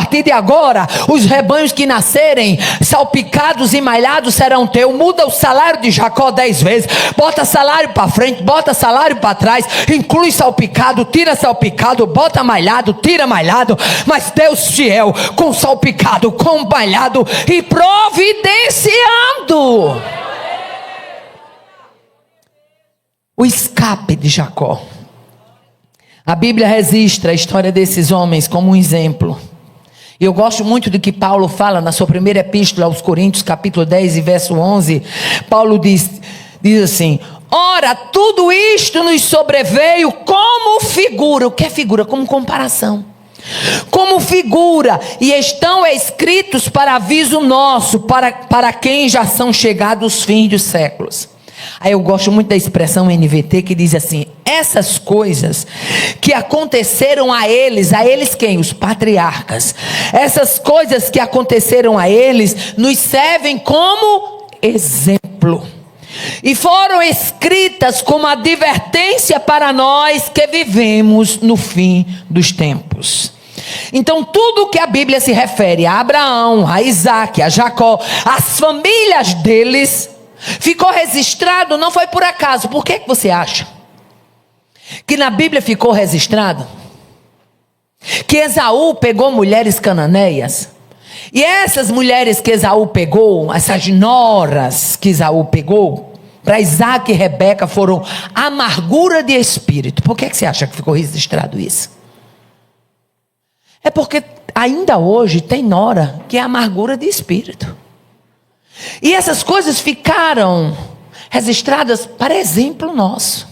partir de agora, os rebanhos que nascerem, salpicados e malhados serão teus. Muda o salário de Jacó 10 vezes, bota salário para frente, bota salário para trás, inclui salpicado, tira salpicado, bota malhado, tira malhado, mas Deus fiel, com salpicado, com malhado e providenciando o escape de Jacó. A Bíblia registra a história desses homens como um exemplo. E eu gosto muito do que Paulo fala na sua primeira epístola aos Coríntios, capítulo 10 e verso 11. Paulo diz assim: ora, tudo isto nos sobreveio como figura. O que é figura? Como comparação. Como figura, e estão escritos para aviso nosso, para quem já são chegados os fins dos séculos. Aí eu gosto muito da expressão NVT que diz assim: essas coisas que aconteceram a eles quem? Os patriarcas. Essas coisas que aconteceram a eles nos servem como exemplo. E foram escritas como advertência para nós que vivemos no fim dos tempos. Então tudo que a Bíblia se refere a Abraão, a Isaac, a Jacó, as famílias deles, ficou registrado, não foi por acaso. Por que você acha que na Bíblia ficou registrado que Esaú pegou mulheres cananeias? E essas mulheres que Esaú pegou, essas noras que Esaú pegou, para Isaac e Rebeca foram amargura de espírito. Por que você acha que ficou registrado isso? É porque ainda hoje tem nora que é amargura de espírito. E essas coisas ficaram registradas para exemplo nosso.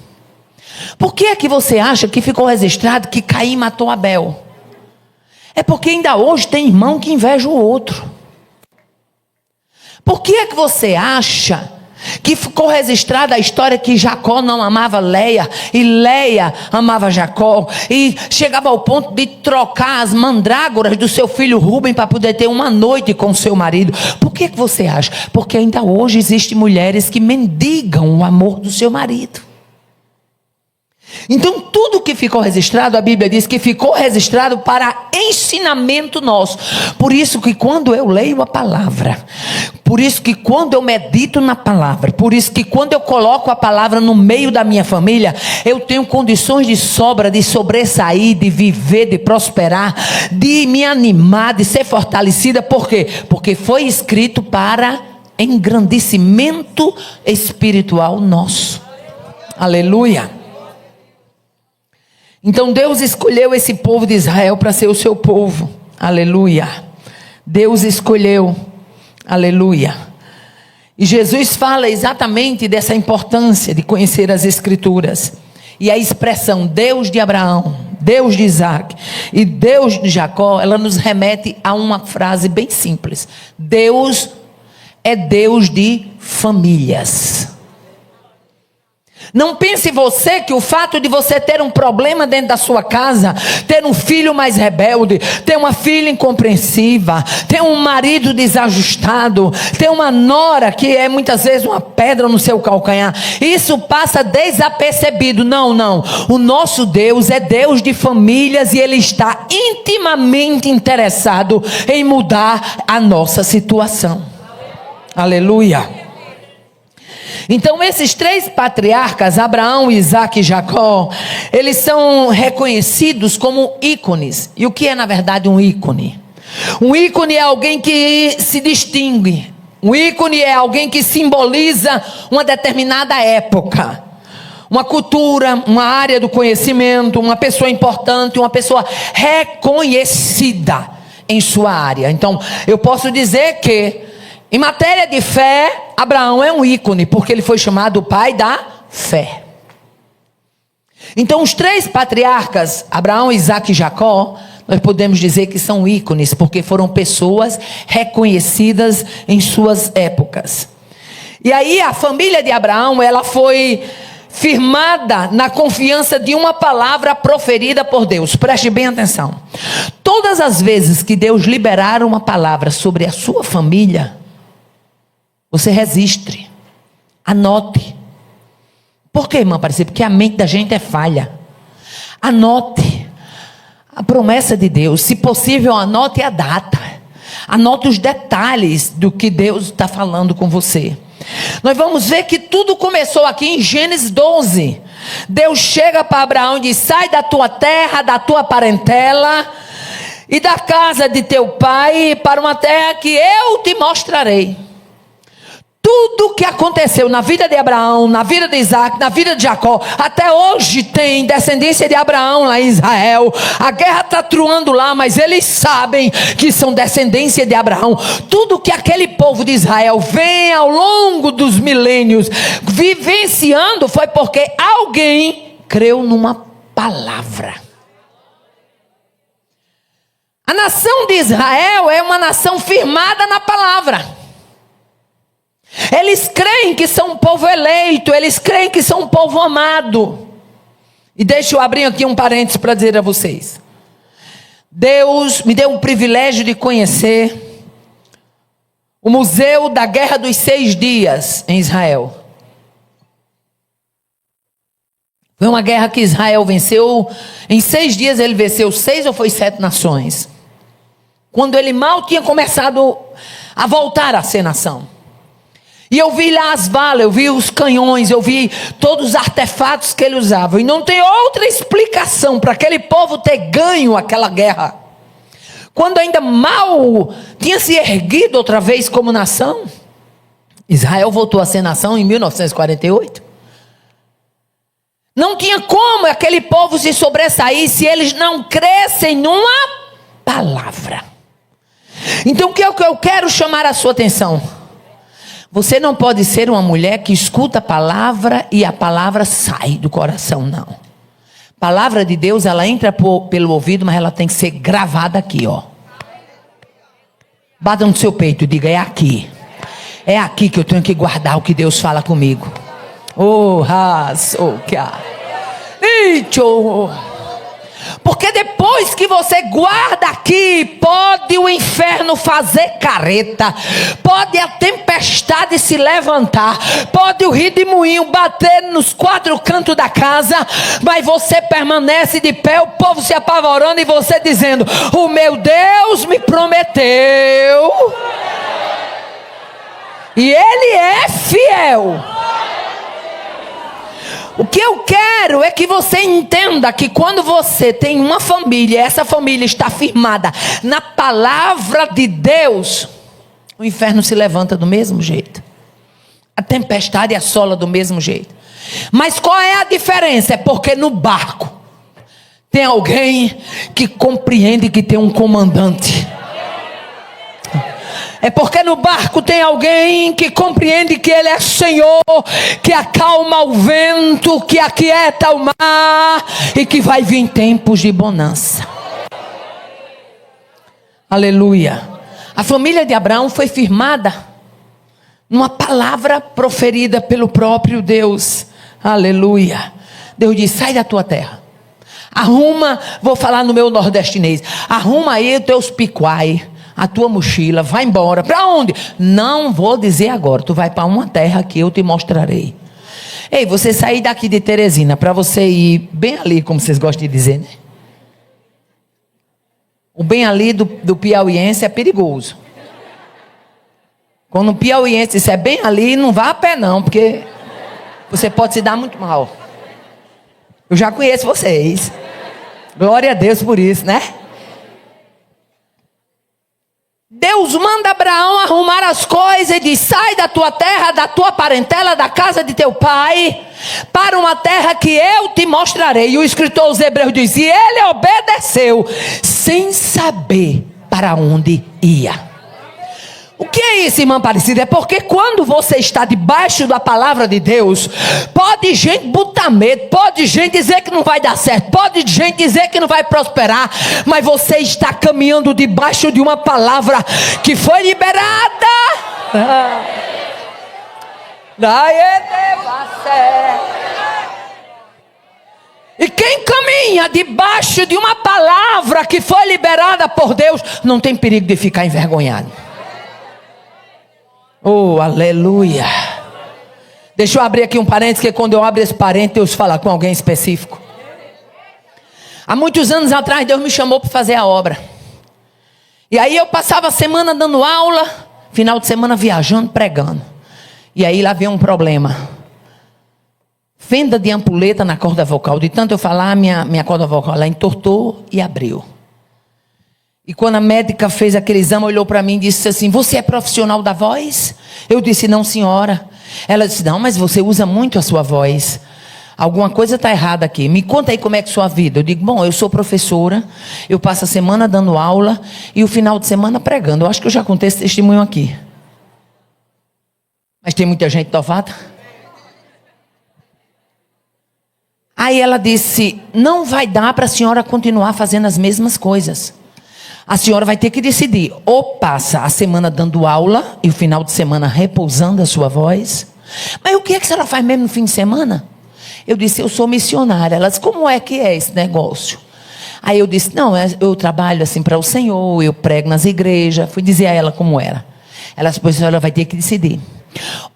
Por que é que você acha que ficou registrado que Caim matou Abel? É porque ainda hoje tem irmão que inveja o outro. Por que é que você acha que ficou registrada a história que Jacó não amava Leia e Leia amava Jacó, e chegava ao ponto de trocar as mandrágoras do seu filho Rúben para poder ter uma noite com seu marido? Por que você acha? Porque ainda hoje existem mulheres que mendigam o amor do seu marido. Então tudo que ficou registrado, a Bíblia diz que ficou registrado para ensinamento nosso. Por isso que quando eu leio a palavra, por isso que quando eu medito na palavra, por isso que quando eu coloco a palavra no meio da minha família, eu tenho condições de sobra, de sobressair, de viver, de prosperar, de me animar, de ser fortalecida. Por quê? Porque foi escrito para engrandecimento espiritual nosso. Aleluia. Então Deus escolheu esse povo de Israel para ser o seu povo. Aleluia. Deus escolheu. Aleluia. E Jesus fala exatamente dessa importância de conhecer as Escrituras. E a expressão Deus de Abraão, Deus de Isaac e Deus de Jacó, ela nos remete a uma frase bem simples: Deus é Deus de famílias. Não pense você que o fato de você ter um problema dentro da sua casa, ter um filho mais rebelde, ter uma filha incompreensiva, ter um marido desajustado, ter uma nora que é muitas vezes uma pedra no seu calcanhar, isso passa desapercebido. Não, não. O nosso Deus é Deus de famílias e Ele está intimamente interessado em mudar a nossa situação. Aleluia. Então esses três patriarcas, Abraão, Isaac e Jacó, eles são reconhecidos como ícones. E o que é na verdade um ícone? Um ícone é alguém que se distingue. Um ícone é alguém que simboliza uma determinada época, uma cultura, uma área do conhecimento, uma pessoa importante, uma pessoa reconhecida em sua área. Então eu posso dizer que em matéria de fé, Abraão é um ícone, porque ele foi chamado o pai da fé. Então os três patriarcas, Abraão, Isaac e Jacó, nós podemos dizer que são ícones, porque foram pessoas reconhecidas em suas épocas. E aí a família de Abraão, ela foi firmada na confiança de uma palavra proferida por Deus. Preste bem atenção. Todas as vezes que Deus liberar uma palavra sobre a sua família, você registre, anote. Por que, irmã Aparecida? Porque a mente da gente é falha. Anote. A promessa de Deus, se possível, anote a data. Anote os detalhes do que Deus está falando com você. Nós vamos ver que tudo começou aqui em Gênesis 12. Deus chega para Abraão e diz: sai da tua terra, da tua parentela e da casa de teu pai para uma terra que eu te mostrarei. Tudo que aconteceu na vida de Abraão, na vida de Isaac, na vida de Jacó, até hoje tem descendência de Abraão lá em Israel. A guerra está truando lá, mas eles sabem que são descendência de Abraão. Tudo que aquele povo de Israel vem ao longo dos milênios vivenciando foi porque alguém creu numa palavra. A nação de Israel é uma nação firmada na palavra. Eles creem que são um povo eleito, eles creem que são um povo amado. E deixa eu abrir aqui um parênteses para dizer a vocês. Deus me deu o privilégio de conhecer o Museu da Guerra dos 6 Dias em Israel. Foi uma guerra que Israel venceu. Em 6 dias ele venceu 6 ou foi 7 nações. Quando ele mal tinha começado a voltar a ser nação. E eu vi lá as valas, eu vi os canhões, eu vi todos os artefatos que ele usava. E não tem outra explicação para aquele povo ter ganho aquela guerra. Quando ainda mal tinha se erguido outra vez como nação. Israel voltou a ser nação em 1948. Não tinha como aquele povo se sobressair se eles não crescem numa palavra. Então o que é que eu quero chamar a sua atenção? Você não pode ser uma mulher que escuta a palavra e a palavra sai do coração, não. A palavra de Deus, ela entra pelo ouvido, mas ela tem que ser gravada aqui, ó. Bata no seu peito e diga: é aqui. É aqui que eu tenho que guardar o que Deus fala comigo. Oh, porque depois que você guarda aqui, pode o inferno fazer careta, pode a tempestade se levantar, pode o redemoinho bater nos 4 cantos da casa, mas você permanece de pé, o povo se apavorando e você dizendo: o meu Deus me prometeu e Ele é fiel. O que eu quero é que você entenda que quando você tem uma família, essa família está firmada na palavra de Deus, o inferno se levanta do mesmo jeito. A tempestade assola do mesmo jeito. Mas qual é a diferença? É porque no barco tem alguém que compreende que tem um comandante. É porque no barco tem alguém que compreende que Ele é Senhor, que acalma o vento, que aquieta o mar e que vai vir tempos de bonança. Aleluia. A família de Abraão foi firmada numa palavra proferida pelo próprio Deus. Aleluia. Deus diz: sai da tua terra. Arruma, vou falar no meu nordestinês, arruma aí os teus picuai, a tua mochila, vai embora. Para onde? Não vou dizer agora. Tu vai para uma terra que eu te mostrarei. Ei, você sair daqui de Teresina para você ir bem ali, como vocês gostam de dizer, né? O bem ali do piauiense é perigoso. Quando o piauiense disser bem ali, não vá a pé não, porque você pode se dar muito mal. Eu já conheço vocês. Glória a Deus por isso, né? Deus manda Abraão arrumar as coisas e diz: sai da tua terra, da tua parentela, da casa de teu pai, para uma terra que eu te mostrarei. E o escritor aos Hebreus diz: e ele obedeceu, sem saber para onde ia. O que é isso, irmã Aparecida? É porque quando você está debaixo da palavra de Deus, pode gente botar medo, pode gente dizer que não vai dar certo, pode gente dizer que não vai prosperar, mas você está caminhando debaixo de uma palavra que foi liberada. E quem caminha debaixo de uma palavra que foi liberada por Deus, não tem perigo de ficar envergonhado. Oh, aleluia. Deixa eu abrir aqui um parênteses, que quando eu abro esse parênteses, Deus fala com alguém específico. Há muitos anos atrás, Deus me chamou para fazer a obra. E aí eu passava a semana dando aula, final de semana viajando, pregando. E aí lá veio um problema. Fenda de ampulheta na corda vocal. De tanto eu falar, minha corda vocal lá entortou e abriu. E quando a médica fez aquele exame, olhou para mim e disse assim: você é profissional da voz? Eu disse: não, senhora. Ela disse: não, mas você usa muito a sua voz. Alguma coisa está errada aqui. Me conta aí como é que é a sua vida. Eu digo: bom, eu sou professora, eu passo a semana dando aula e o final de semana pregando. Eu acho que eu já contei esse testemunho aqui. Mas tem muita gente novata. Aí ela disse: não vai dar para a senhora continuar fazendo as mesmas coisas. A senhora vai ter que decidir. Ou passa a semana dando aula e o final de semana repousando a sua voz. Mas o que é que a senhora faz mesmo no fim de semana? Eu disse: eu sou missionária. Ela disse: como é que é esse negócio? Aí eu disse: não, eu trabalho assim para o Senhor, eu prego nas igrejas. Fui dizer a ela como era. Ela disse: pois a senhora vai ter que decidir.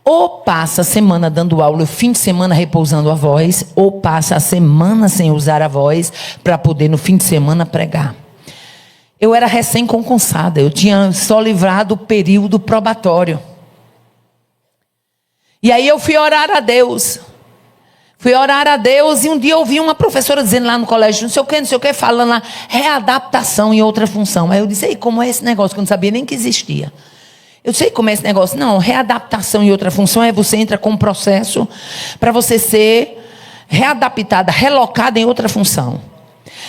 Ou passa a semana dando aula, o fim de semana repousando a voz, ou passa a semana sem usar a voz, para poder no fim de semana pregar. Eu era recém-concursada, eu tinha só livrado o período probatório. E aí eu fui orar a Deus. E um dia eu ouvi uma professora dizendo lá no colégio, não sei o que, falando lá, readaptação em outra função. Aí eu disse: ei, como é esse negócio? Que eu não sabia nem que existia. Eu sei como é esse negócio. Não, readaptação em outra função é você entra com um processo para você ser readaptada, relocada em outra função.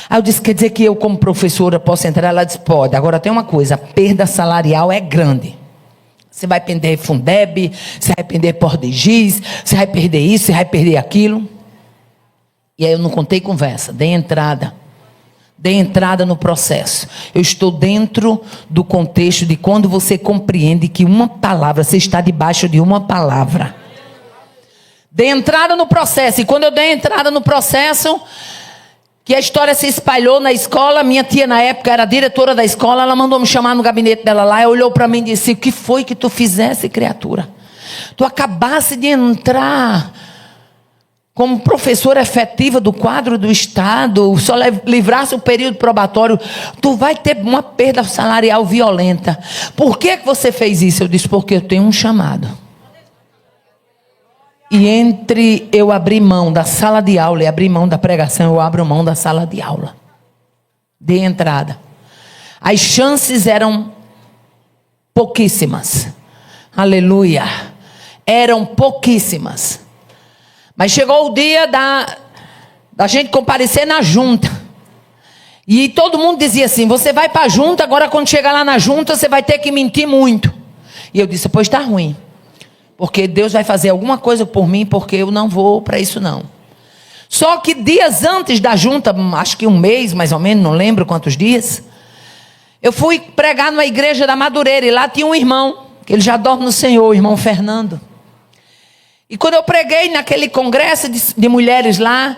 Aí eu disse: quer dizer que eu como professora posso entrar? Ela disse: pode. Agora tem uma coisa, a perda salarial é grande. Você vai perder Fundeb, você vai perder Pordigis, você vai perder isso, você vai perder aquilo. E aí eu não contei conversa, dei entrada no processo. Eu estou dentro do contexto de quando você compreende que uma palavra, você está debaixo de uma palavra. Dei entrada no processo, e quando eu dei entrada no processo, que a história se espalhou na escola, minha tia na época era diretora da escola, ela mandou me chamar no gabinete dela lá, ela olhou para mim e disse: o que foi que tu fizesse, criatura? Tu acabasse de entrar como professora efetiva do quadro do Estado, só livrasse o período probatório, tu vai ter uma perda salarial violenta. Por que você fez isso? Eu disse: porque eu tenho um chamado. E entre eu abrir mão da sala de aula e abrir mão da pregação, eu abro mão da sala de aula. Dei entrada. As chances eram pouquíssimas. Aleluia. Eram pouquíssimas. Mas chegou o dia da gente comparecer na junta. E todo mundo dizia assim: você vai para a junta, agora quando chegar lá na junta, você vai ter que mentir muito. E eu disse: pois está ruim. Porque Deus vai fazer alguma coisa por mim, porque eu não vou para isso não. Só que dias antes da junta, acho que um mês mais ou menos, não lembro quantos dias, eu fui pregar numa igreja da Madureira, e lá tinha um irmão, que ele já dorme no Senhor, o irmão Fernando. E quando eu preguei naquele congresso de mulheres lá,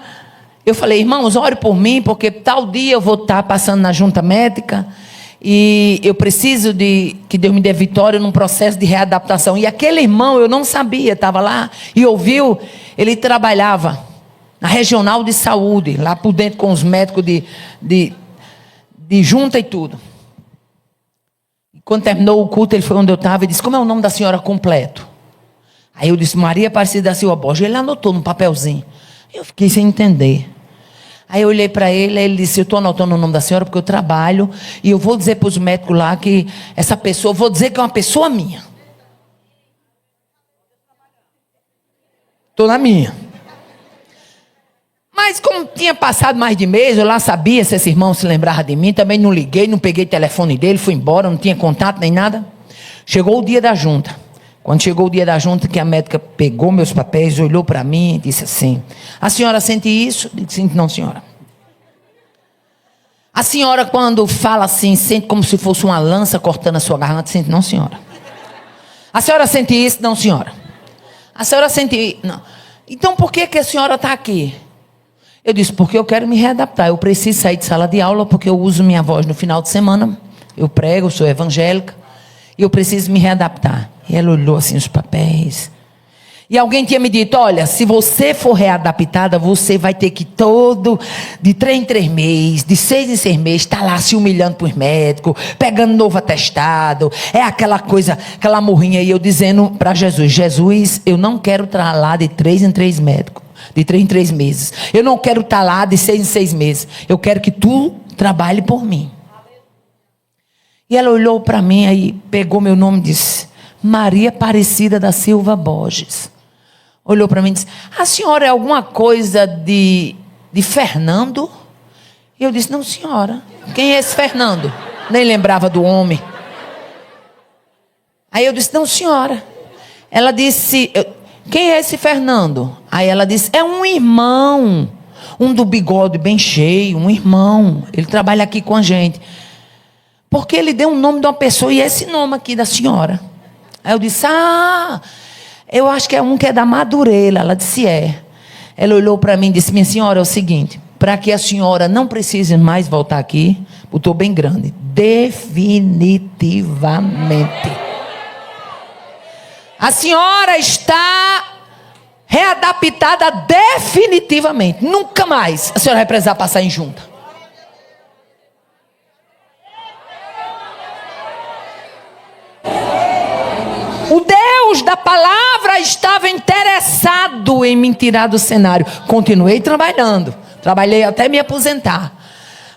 eu falei: irmãos, ore por mim, porque tal dia eu vou estar passando na junta médica, e eu preciso que Deus me dê vitória num processo de readaptação. E aquele irmão, eu não sabia, estava lá e ouviu, ele trabalhava na regional de saúde, lá por dentro com os médicos de junta e tudo. E quando terminou o culto, ele foi onde eu estava e disse: como é o nome da senhora completo? Aí eu disse: Maria Aparecida da Silva Borges. Ele anotou num papelzinho. Eu fiquei sem entender. Aí eu olhei para ele, ele disse: eu estou anotando o nome da senhora porque eu trabalho, e eu vou dizer para os médicos lá que essa pessoa, vou dizer que é uma pessoa minha. Estou na minha. Mas como tinha passado mais de mês, eu lá sabia se esse irmão se lembrava de mim, também não liguei, não peguei o telefone dele, fui embora, não tinha contato nem nada. Chegou o dia da junta. Quando chegou o dia da junta, que a médica pegou meus papéis, olhou para mim e disse assim: a senhora sente isso? Eu disse: não, senhora. A senhora, quando fala assim, sente como se fosse uma lança cortando a sua garganta? Sente? Não, senhora. A senhora sente isso? Não, senhora. A senhora sente... Não. Então por que a senhora está aqui? Eu disse: porque eu quero me readaptar. Eu preciso sair de sala de aula, porque eu uso minha voz no final de semana. Eu prego, eu sou evangélica. E eu preciso me readaptar. E ela olhou assim os papéis. E alguém tinha me dito, olha, se você for readaptada, você vai ter que de 3 em 3 meses, de 6 em 6 meses, estar lá se humilhando para os médicos, pegando novo atestado. É aquela coisa, aquela morrinha aí, eu dizendo para Jesus, Jesus, eu não quero estar lá de 3 em 3 médicos, de 3 em 3 meses. Eu não quero estar lá de 6 em 6 meses. Eu quero que tu trabalhe por mim. E ela olhou para mim, aí pegou meu nome e disse, Maria Aparecida da Silva Borges. Olhou para mim e disse, a senhora é alguma coisa de Fernando? E eu disse, não senhora, quem é esse Fernando? Nem lembrava do homem. Aí eu disse, não senhora. Ela disse, quem é esse Fernando? Aí ela disse, é um irmão, um do bigode bem cheio, um irmão, ele trabalha aqui com a gente. Porque ele deu um nome de uma pessoa e esse nome aqui da senhora. Aí eu disse, eu acho que é um que é da Madureira. Ela disse, é. Ela olhou para mim e disse, minha senhora, é o seguinte, para que a senhora não precise mais voltar aqui, botou bem grande, definitivamente. A senhora está readaptada definitivamente. Nunca mais a senhora vai precisar passar em junta. O Deus da palavra estava interessado em me tirar do cenário. Continuei trabalhando. Trabalhei até me aposentar.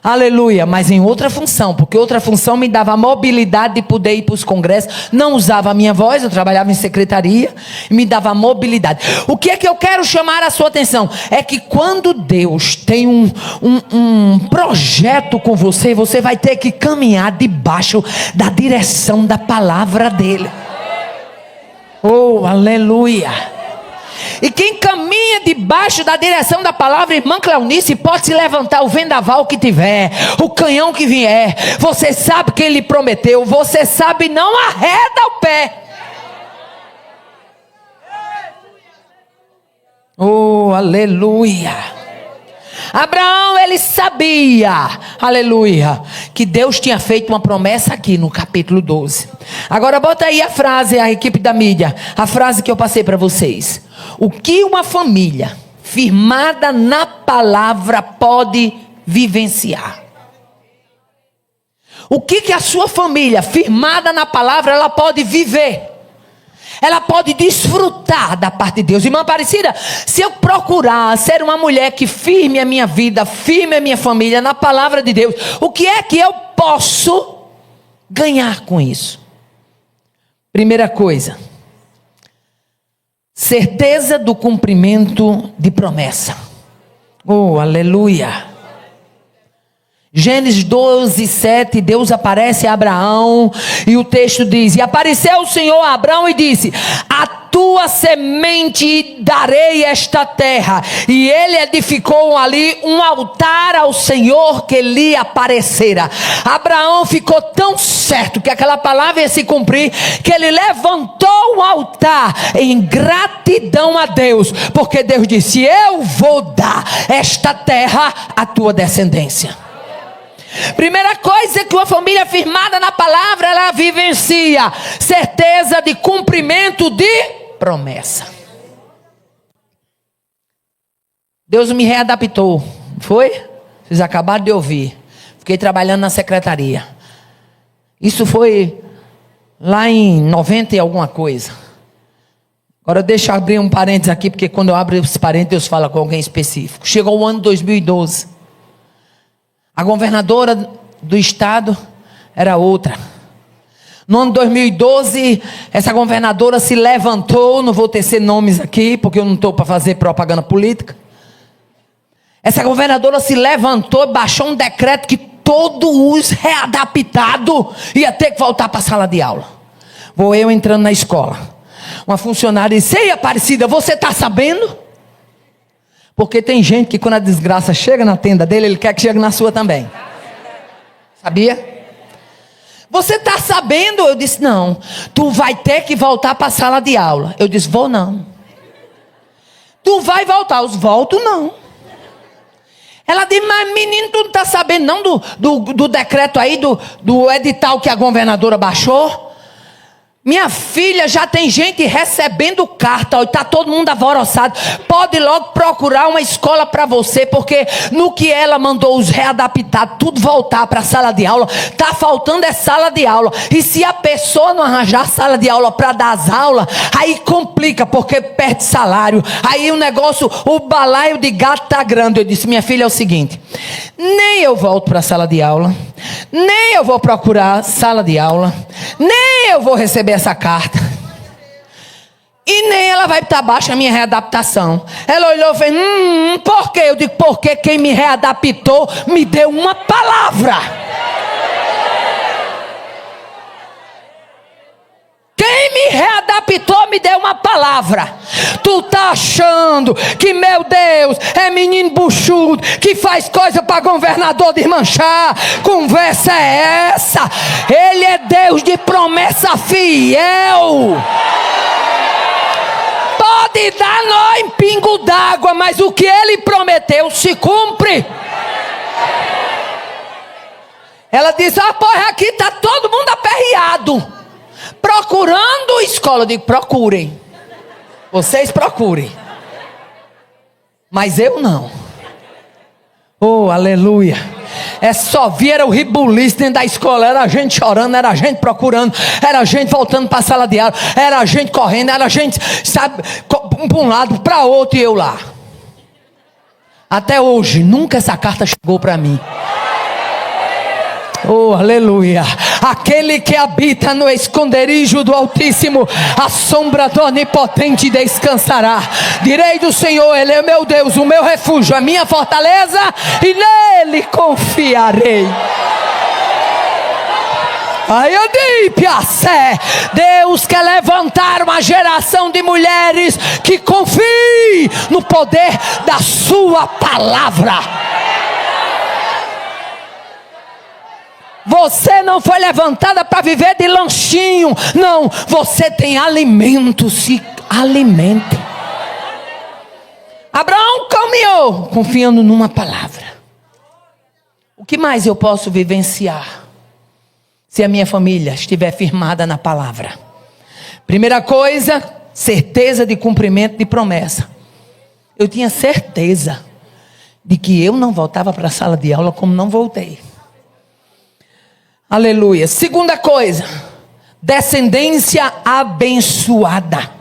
Aleluia. Mas em outra função. Porque outra função me dava a mobilidade de poder ir para os congressos. Não usava a minha voz. Eu trabalhava em secretaria. E me dava a mobilidade. O que é que eu quero chamar a sua atenção? É que quando Deus tem um projeto com você, você vai ter que caminhar debaixo da direção da palavra dele. Oh, aleluia. E quem caminha debaixo da direção da palavra, irmã Cleonice, pode se levantar o vendaval que tiver, o canhão que vier, você sabe quem lhe prometeu, você sabe, não arreda o pé. Oh, aleluia. Abraão, ele sabia, aleluia, que Deus tinha feito uma promessa aqui no capítulo 12. Agora bota aí a frase, a equipe da mídia, a frase que eu passei para vocês. O que uma família firmada na palavra pode vivenciar? O que a sua família firmada na palavra ela pode viver? Ela pode desfrutar da parte de Deus. Irmã Aparecida, se eu procurar ser uma mulher que firme a minha vida, firme a minha família na palavra de Deus, o que é que eu posso ganhar com isso? Primeira coisa, certeza do cumprimento de promessa. Oh, aleluia. Gênesis 12, 7, Deus aparece a Abraão e o texto diz, e apareceu o Senhor a Abraão e disse, a tua semente darei esta terra. E ele edificou ali um altar ao Senhor que lhe aparecera. Abraão ficou tão certo que aquela palavra ia se cumprir, que ele levantou um altar em gratidão a Deus, porque Deus disse, eu vou dar esta terra à tua descendência. Primeira coisa que uma família firmada na palavra, ela vivencia certeza de cumprimento de promessa. Deus me readaptou, foi? Vocês acabaram de ouvir. Fiquei trabalhando na secretaria. Isso foi lá em 90 e alguma coisa. Agora deixa eu abrir um parênteses aqui, porque quando eu abro esse parênteses, Deus fala com alguém específico. Chegou o ano 2012. A governadora do estado era outra. No ano 2012, essa governadora se levantou, não vou tecer nomes aqui, porque eu não estou para fazer propaganda política. Essa governadora se levantou, baixou um decreto que todo os readaptado ia ter que voltar para a sala de aula. Vou eu entrando na escola. Uma funcionária disse, ei Aparecida, você está sabendo? Porque tem gente que quando a desgraça chega na tenda dele, ele quer que chegue na sua também. Sabia? Você está sabendo? Eu disse, não. Tu vai ter que voltar para a sala de aula. Eu disse, vou não. Tu vai voltar. Eu volto não. Ela disse, mas menino, tu não está sabendo não do decreto aí, do edital que a governadora baixou? Minha filha, já tem gente recebendo carta, está todo mundo alvoroçado. Pode logo procurar uma escola para você, porque no que ela mandou os readaptar, tudo voltar para a sala de aula, está faltando é sala de aula. E se a pessoa não arranjar sala de aula para dar as aulas, aí complica, porque perde salário. Aí o negócio, o balaio de gato está grande. Eu disse, minha filha, é o seguinte, nem eu volto para a sala de aula, nem eu vou procurar sala de aula, nem eu vou receber essa carta, e nem ela vai estar abaixo da minha readaptação. Ela olhou e fez, por quê? Eu digo, porque quem me readaptou me deu uma palavra. Quem me readaptou me deu uma palavra. Tu tá achando que, meu Deus, é menino buchudo que faz coisa para governador desmanchar? Conversa é essa? Ele é Deus de promessa fiel. Pode dar nó em pingo d'água, mas o que ele prometeu se cumpre. Ela disse, porra, aqui tá todo mundo aperreado, procurando escola. Eu digo, procurem. Vocês procurem. Mas eu não. Oh, aleluia. É só vir o ribuliço dentro da escola. Era gente chorando, era gente procurando, era gente voltando para a sala de aula, era gente correndo, era gente, sabe, para um lado, para outro, e eu lá. Até hoje, nunca essa carta chegou para mim. Oh, aleluia. Aquele que habita no esconderijo do Altíssimo, a sombra do Onipotente descansará. Direi do Senhor, Ele é meu Deus, o meu refúgio, a minha fortaleza, e nele confiarei. Aí eu digo, Piacé, Deus quer levantar uma geração de mulheres que confiem no poder da sua palavra. Você não foi levantada para viver de lanchinho. Não, você tem alimento. Se alimente. Abraão caminhou confiando numa palavra. O que mais eu posso vivenciar se a minha família estiver firmada na palavra? Primeira coisa, certeza de cumprimento de promessa. Eu tinha certeza de que eu não voltava para a sala de aula como não voltei. Aleluia. Segunda coisa, descendência abençoada.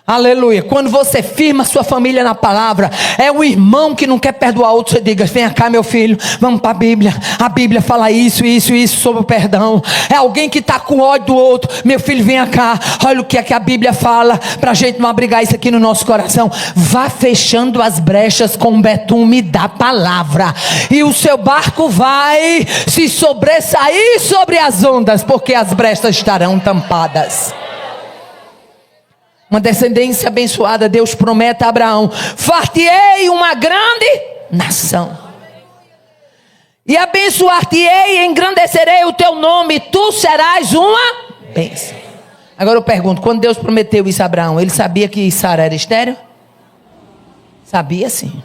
Aleluia. Quando você firma sua família na palavra, é o irmão que não quer perdoar outro. Você diga, vem cá meu filho, vamos para a Bíblia fala isso sobre o perdão. É alguém que está com ódio do outro, meu filho, vem cá, olha o que é que a Bíblia fala, para a gente não abrigar isso aqui no nosso coração. Vá fechando as brechas com o betume da palavra, e o seu barco vai se sobressair sobre as ondas, porque as brechas estarão tampadas. Uma descendência abençoada. Deus promete a Abraão, far-te-ei uma grande nação, e abençoar-te-ei, engrandecerei o teu nome, tu serás uma bênção. Agora eu pergunto, quando Deus prometeu isso a Abraão, ele sabia que Sara era estéril? Sabia sim.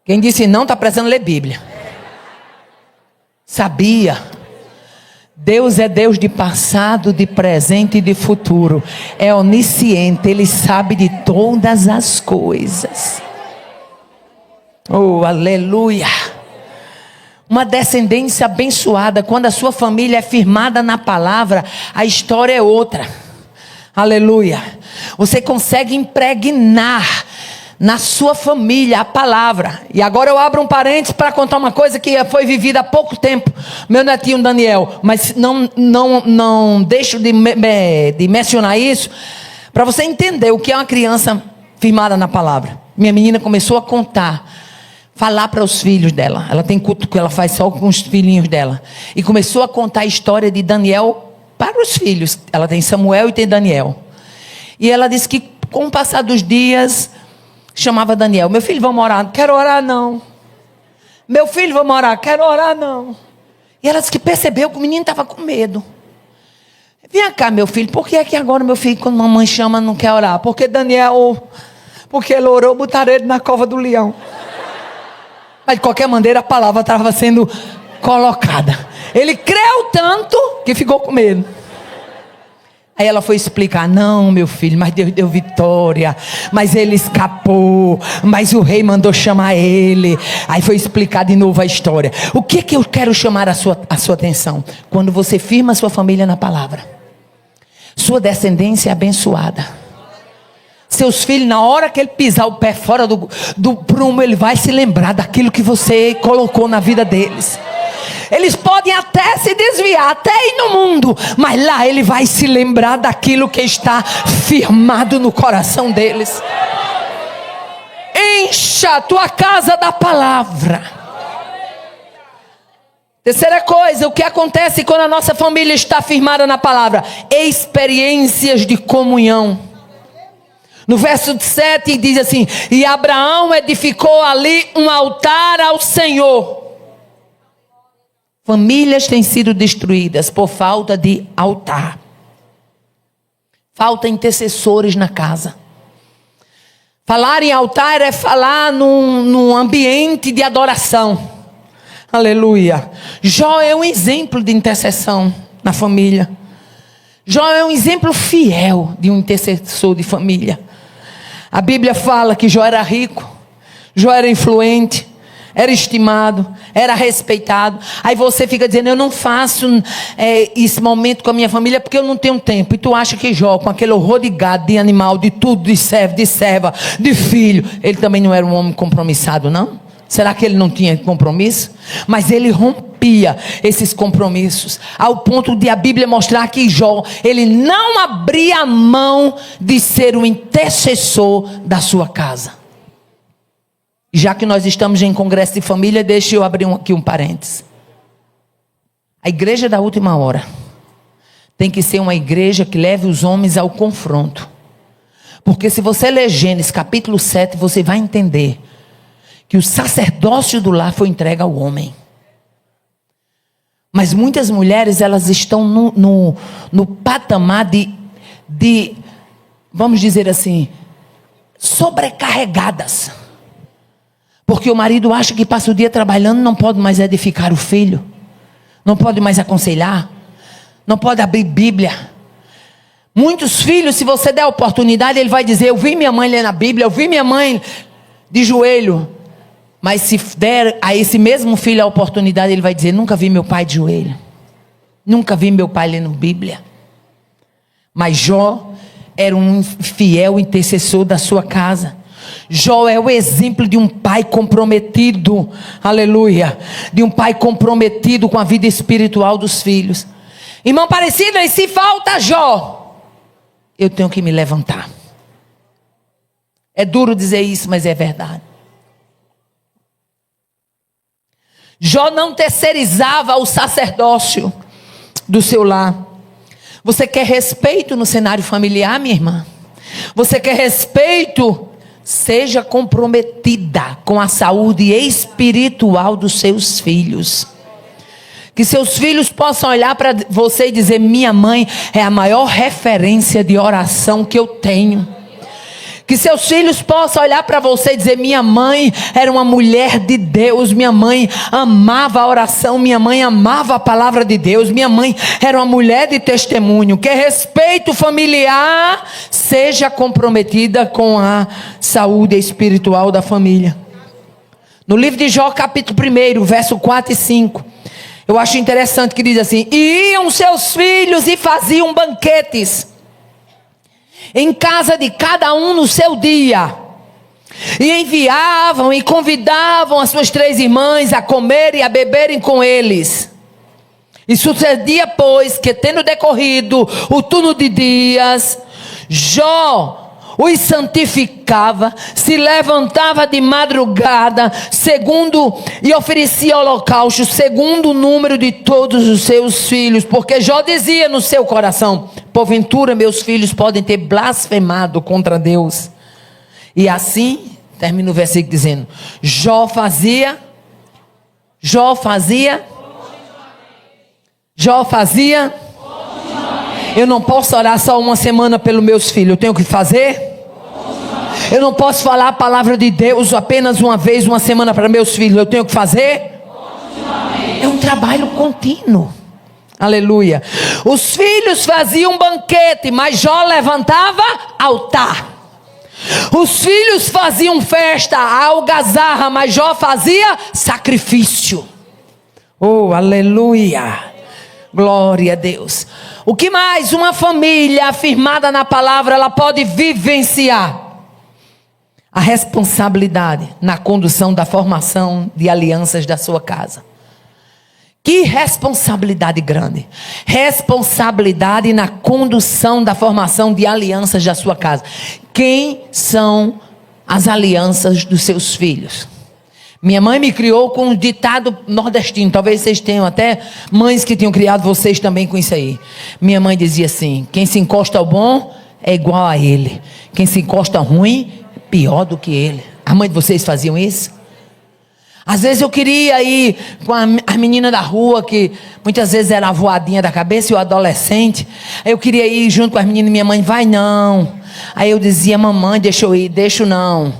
Quem disse não está precisando ler Bíblia. Sabia. Deus é Deus de passado, de presente e de futuro. É onisciente, Ele sabe de todas as coisas. Oh, aleluia. Uma descendência abençoada. Quando a sua família é firmada na palavra, a história é outra. Aleluia. Você consegue impregnar na sua família a palavra. E agora eu abro um parênteses para contar uma coisa que foi vivida há pouco tempo. Meu netinho Daniel, mas não deixo de mencionar isso, para você entender o que é uma criança firmada na palavra. Minha menina começou a falar para os filhos dela. Ela tem culto que ela faz só com os filhinhos dela, e começou a contar a história de Daniel para os filhos. Ela tem Samuel e tem Daniel. E ela disse que com o passar dos dias, chamava Daniel, meu filho, vamos orar. Não quero orar não. Meu filho, vamos orar. Quero orar não. E ela disse que percebeu que o menino estava com medo. Vem cá meu filho, por que é que agora meu filho, quando mamãe chama, não quer orar? Porque ele orou, botaram ele na cova do leão. Mas de qualquer maneira a palavra estava sendo colocada. Ele creu tanto que ficou com medo. Aí ela foi explicar: não, meu filho, mas Deus deu vitória, mas ele escapou, mas o rei mandou chamar ele. Aí foi explicar de novo a história. O que eu quero chamar a sua atenção? Quando você firma a sua família na palavra, sua descendência é abençoada. Seus filhos, na hora que ele pisar o pé fora do prumo, ele vai se lembrar daquilo que você colocou na vida deles. Eles podem até se desviar, até ir no mundo, mas lá ele vai se lembrar daquilo que está firmado no coração deles. Encha a tua casa da palavra. Terceira coisa, o que acontece quando a nossa família está firmada na palavra? Experiências de comunhão. No verso 7 diz assim: e Abraão edificou ali um altar ao Senhor. Famílias têm sido destruídas por falta de altar. Falta intercessores na casa. Falar em altar é falar num ambiente de adoração. Aleluia. Jó é um exemplo de intercessão na família. Jó é um exemplo fiel de um intercessor de família. A Bíblia fala que Jó era rico, Jó era influente, era estimado, era respeitado. Aí você fica dizendo: eu não faço esse momento com a minha família porque eu não tenho tempo. E tu acha que Jó, com aquele horror de gado, de animal, de tudo, de servo, de serva, de filho, ele também não era um homem compromissado, não? Será que ele não tinha compromisso? Mas ele rompia esses compromissos, ao ponto de a Bíblia mostrar que Jó, ele não abria a mão de ser o intercessor da sua casa. Já que nós estamos em congresso de família, deixa eu abrir aqui um parênteses. A igreja da última hora tem que ser uma igreja que leve os homens ao confronto. Porque se você ler Gênesis capítulo 7, você vai entender que o sacerdócio do lar foi entregue ao homem. Mas muitas mulheres, elas estão no patamar de, vamos dizer assim, sobrecarregadas. Porque o marido acha que passa o dia trabalhando, não pode mais edificar o filho, não pode mais aconselhar, não pode abrir Bíblia. Muitos filhos, se você der a oportunidade, ele vai dizer: eu vi minha mãe ler na Bíblia, eu vi minha mãe de joelho. Mas se der a esse mesmo filho a oportunidade, ele vai dizer: nunca vi meu pai de joelho, nunca vi meu pai lendo Bíblia. Mas Jó era um fiel intercessor da sua casa. Jó é o exemplo de um pai comprometido, aleluia, de um pai comprometido com a vida espiritual dos filhos. Irmão Aparecida, e se falta Jó, eu tenho que me levantar. É duro dizer isso, mas é verdade. Jó não terceirizava o sacerdócio do seu lar. Você quer respeito no cenário familiar, minha irmã? Você quer respeito? Seja comprometida com a saúde espiritual dos seus filhos. Que seus filhos possam olhar para você e dizer: minha mãe é a maior referência de oração que eu tenho. Que seus filhos possam olhar para você e dizer: minha mãe era uma mulher de Deus, minha mãe amava a oração, minha mãe amava a palavra de Deus, minha mãe era uma mulher de testemunho. Que respeito familiar seja comprometida com a saúde espiritual da família. No livro de Jó, capítulo 1, verso 4 e 5, eu acho interessante que diz assim: e iam seus filhos e faziam banquetes em casa de cada um no seu dia, e enviavam e convidavam as suas 3 irmãs a comer e a beberem com eles. E sucedia, pois, que tendo decorrido o turno de dias, Jó os santificava, se levantava de madrugada, e oferecia holocausto, segundo o número de todos os seus filhos, porque Jó dizia no seu coração: porventura meus filhos podem ter blasfemado contra Deus. E assim, termina o versículo dizendo: Jó fazia, eu não posso orar só uma semana pelos meus filhos, eu tenho que fazer. Eu não posso falar a palavra de Deus apenas uma vez, uma semana para meus filhos, eu tenho que fazer. É um trabalho contínuo. Aleluia. Os filhos faziam banquete, mas Jó levantava altar. Os filhos faziam festa, algazarra, mas Jó fazia sacrifício. Oh, aleluia. Glória a Deus. O que mais uma família afirmada na palavra ela pode vivenciar? A responsabilidade na condução da formação de alianças da sua casa. Que responsabilidade grande. Responsabilidade na condução da formação de alianças da sua casa. Quem são as alianças dos seus filhos? Minha mãe me criou com um ditado nordestino. Talvez vocês tenham até mães que tenham criado vocês também com isso aí. Minha mãe dizia assim: quem se encosta ao bom é igual a ele. Quem se encosta ao ruim é pior do que ele. A mãe de vocês faziam isso? Às vezes eu queria ir com as meninas da rua, que muitas vezes era a voadinha da cabeça e o adolescente. Aí eu queria ir junto com as meninas, minha mãe, vai não. Aí eu dizia, mamãe, deixa eu ir, deixo não.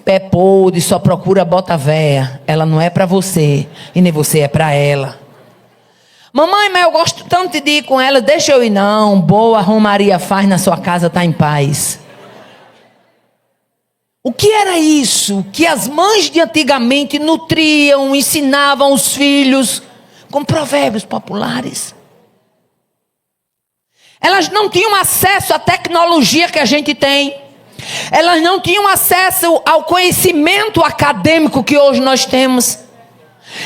Pé podre, só procura bota véia. Ela não é para você, e nem você é para ela. Mamãe, mas eu gosto tanto de ir com ela, deixa eu ir não. Boa romaria faz na sua casa, tá em paz. O que era isso que as mães de antigamente nutriam, ensinavam os filhos com provérbios populares? Elas não tinham acesso à tecnologia que a gente tem. Elas não tinham acesso ao conhecimento acadêmico que hoje nós temos.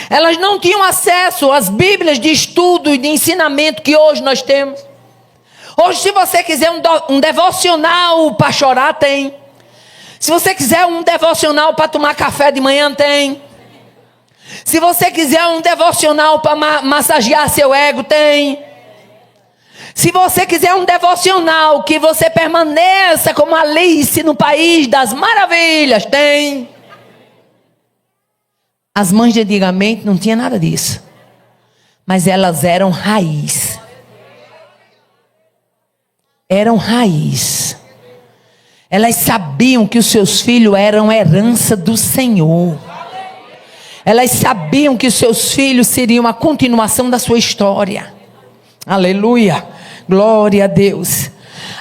Elas não tinham acesso às bíblias de estudo e de ensinamento que hoje nós temos. Hoje, se você quiser um devocional para chorar, tem. Se você quiser um devocional para tomar café de manhã, tem. Se você quiser um devocional para massagear seu ego, tem. Se você quiser um devocional que você permaneça como Alice no país das maravilhas, tem. As mães de antigamente não tinham nada disso. Mas elas eram raiz. Eram raiz. Elas sabiam que os seus filhos eram herança do Senhor. Elas sabiam que os seus filhos seriam a continuação da sua história. Aleluia. Glória a Deus.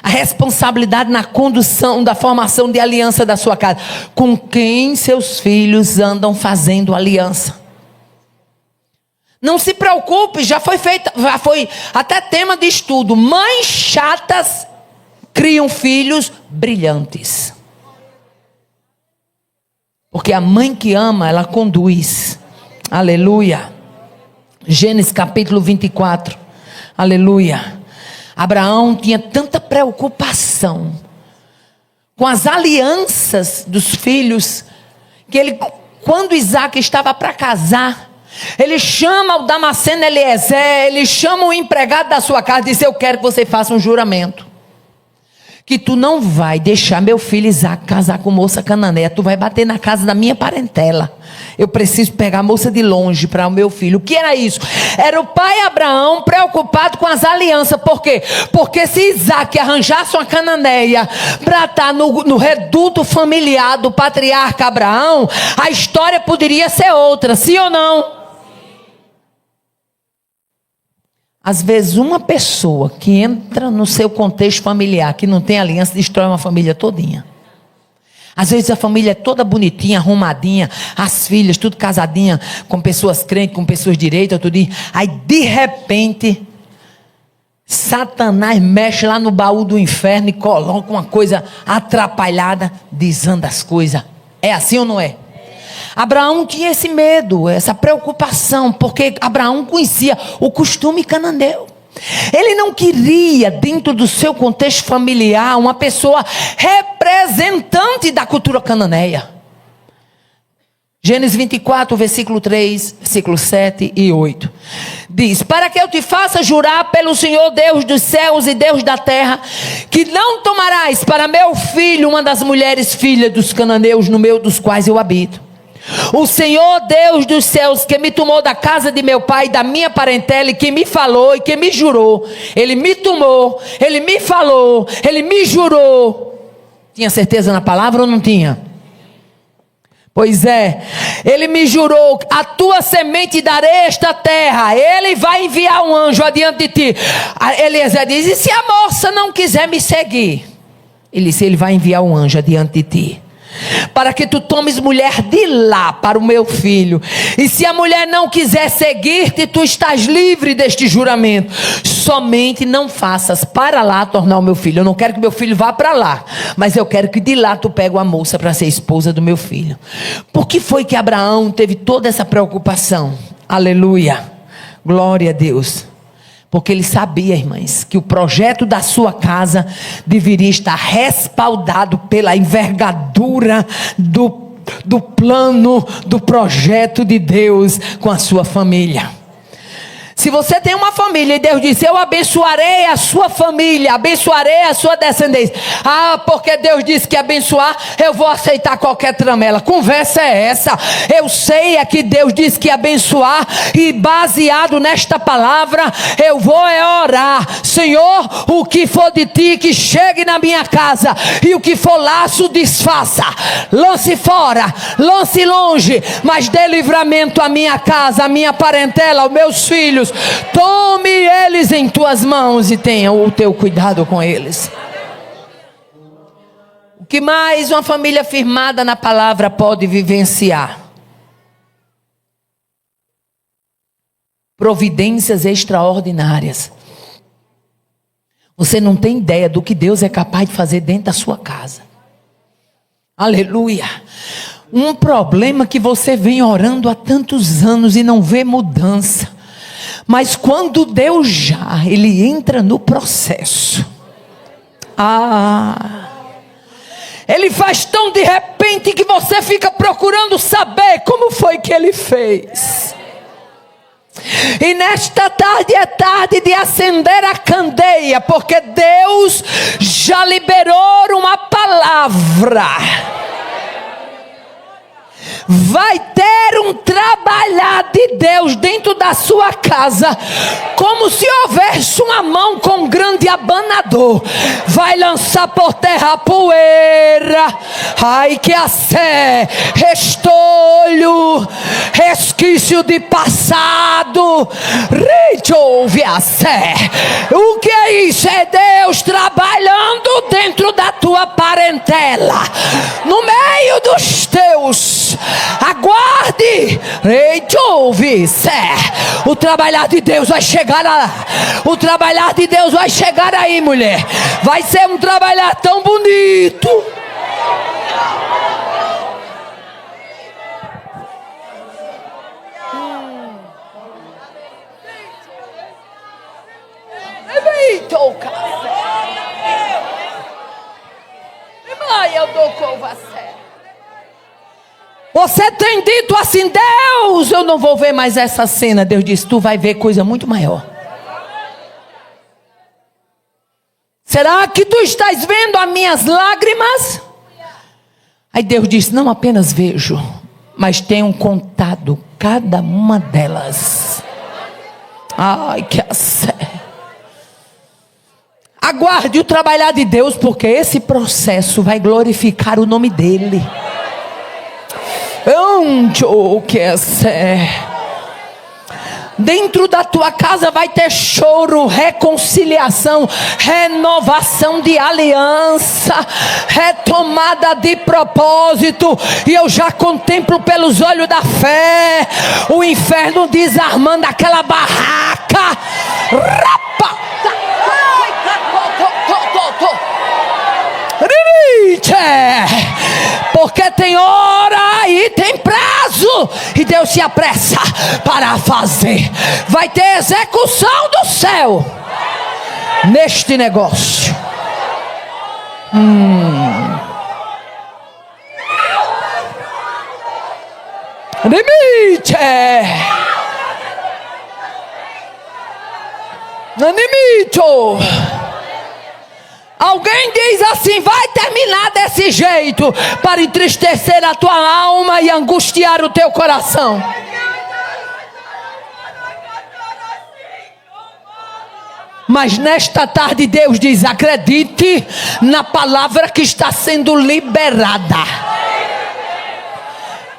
A responsabilidade na condução da formação de aliança da sua casa. Com quem seus filhos andam fazendo aliança? Não se preocupe, já foi até tema de estudo. Mães chatas criam filhos brilhantes. Porque a mãe que ama, ela conduz. Aleluia. Gênesis capítulo 24. Aleluia. Abraão tinha tanta preocupação com as alianças dos filhos, que ele, quando Isaac estava para casar, ele chama o Damasceno Eliezer, ele chama o empregado da sua casa e diz: eu quero que você faça um juramento. Que tu não vai deixar meu filho Isaac casar com moça cananeia. Tu vai bater na casa da minha parentela. Eu preciso pegar a moça de longe para o meu filho. O que era isso? Era o pai Abraão preocupado com as alianças. Por quê? Porque se Isaac arranjasse uma cananeia para estar no reduto familiar do patriarca Abraão, a história poderia ser outra, sim ou não? Às vezes uma pessoa que entra no seu contexto familiar, que não tem aliança, destrói uma família todinha. Às vezes a família é toda bonitinha, arrumadinha, as filhas tudo casadinha, com pessoas crentes, com pessoas direitas, tudo. Aí de repente, Satanás mexe lá no baú do inferno e coloca uma coisa atrapalhada, desanda as coisas. É assim ou não é? Abraão tinha esse medo, essa preocupação, porque Abraão conhecia o costume cananeu. Ele não queria, dentro do seu contexto familiar, uma pessoa representante da cultura cananeia. Gênesis 24, versículo 3, versículo 7 e 8. Diz: para que eu te faça jurar pelo Senhor Deus dos céus e Deus da terra, que não tomarás para meu filho uma das mulheres filhas dos cananeus no meio dos quais eu habito. O Senhor Deus dos céus, que me tomou da casa de meu pai, da minha parentela, e que me falou e que me jurou. Ele me tomou, ele me falou, ele me jurou. Tinha certeza na palavra ou não tinha? Pois é, ele me jurou: a tua semente darei esta terra, ele vai enviar um anjo adiante de ti. Eliezer diz: e se a moça não quiser me seguir? Ele disse: ele vai enviar um anjo adiante de ti, para que tu tomes mulher de lá para o meu filho. E se a mulher não quiser seguir-te, tu estás livre deste juramento. Somente não faças para lá tornar o meu filho. Eu não quero que meu filho vá para lá, mas eu quero que de lá tu pegue uma moça para ser esposa do meu filho. Por que foi que Abraão teve toda essa preocupação? Aleluia, glória a Deus. Porque ele sabia, irmãs, que o projeto da sua casa deveria estar respaldado pela envergadura do plano, do projeto de Deus com a sua família. Se você tem uma família e Deus disse: eu abençoarei a sua família, abençoarei a sua descendência. Ah, porque Deus disse que abençoar, eu vou aceitar qualquer tramela. Conversa é essa? Eu sei é que Deus disse que abençoar, e baseado nesta palavra, eu vou orar: Senhor, o que for de ti que chegue na minha casa, e o que for laço desfaça, lance fora, lance longe, mas dê livramento à minha casa, à minha parentela, aos meus filhos. Tome eles em tuas mãos e tenha o teu cuidado com eles. O que mais uma família firmada na palavra pode vivenciar? Providências extraordinárias. Você não tem ideia do que Deus é capaz de fazer dentro da sua casa. Aleluia. Um problema que você vem orando há tantos anos e não vê mudança. Mas quando Deus ele entra no processo. Ele faz tão de repente que você fica procurando saber como foi que ele fez. E nesta tarde é tarde de acender a candeia, porque Deus já liberou uma palavra. Vai ter um trabalhar de Deus dentro da sua casa, como se houvesse uma mão com um grande abanador. Vai lançar por terra a poeira. Ai, que a sé, restolho, resquício de passado. Ouve a sé. O que é isso? É Deus trabalhando dentro da tua parentela, no meio dos teus. Aguarde, ouve, o trabalhar de Deus vai chegar lá. O trabalhar de Deus vai chegar aí, mulher. Vai ser um trabalhar tão bonito. Você tem dito assim: Deus, eu não vou ver mais essa cena. Deus disse: tu vai ver coisa muito maior. Será que tu estás vendo as minhas lágrimas? Aí Deus disse: não apenas vejo, mas tenho contado cada uma delas. Ai, que sé. Aguarde o trabalhar de Deus, porque esse processo vai glorificar o nome dele. Dentro da tua casa vai ter choro, reconciliação, renovação de aliança, retomada de propósito. E eu já contemplo pelos olhos da fé o inferno desarmando aquela barraca. Porque tem hora e tem prazo, e Deus se apressa para fazer. Vai ter execução do céu neste negócio. Limite. Alguém diz assim: vai terminar desse jeito, para entristecer a tua alma e angustiar o teu coração. Mas nesta tarde Deus diz: acredite na palavra que está sendo liberada.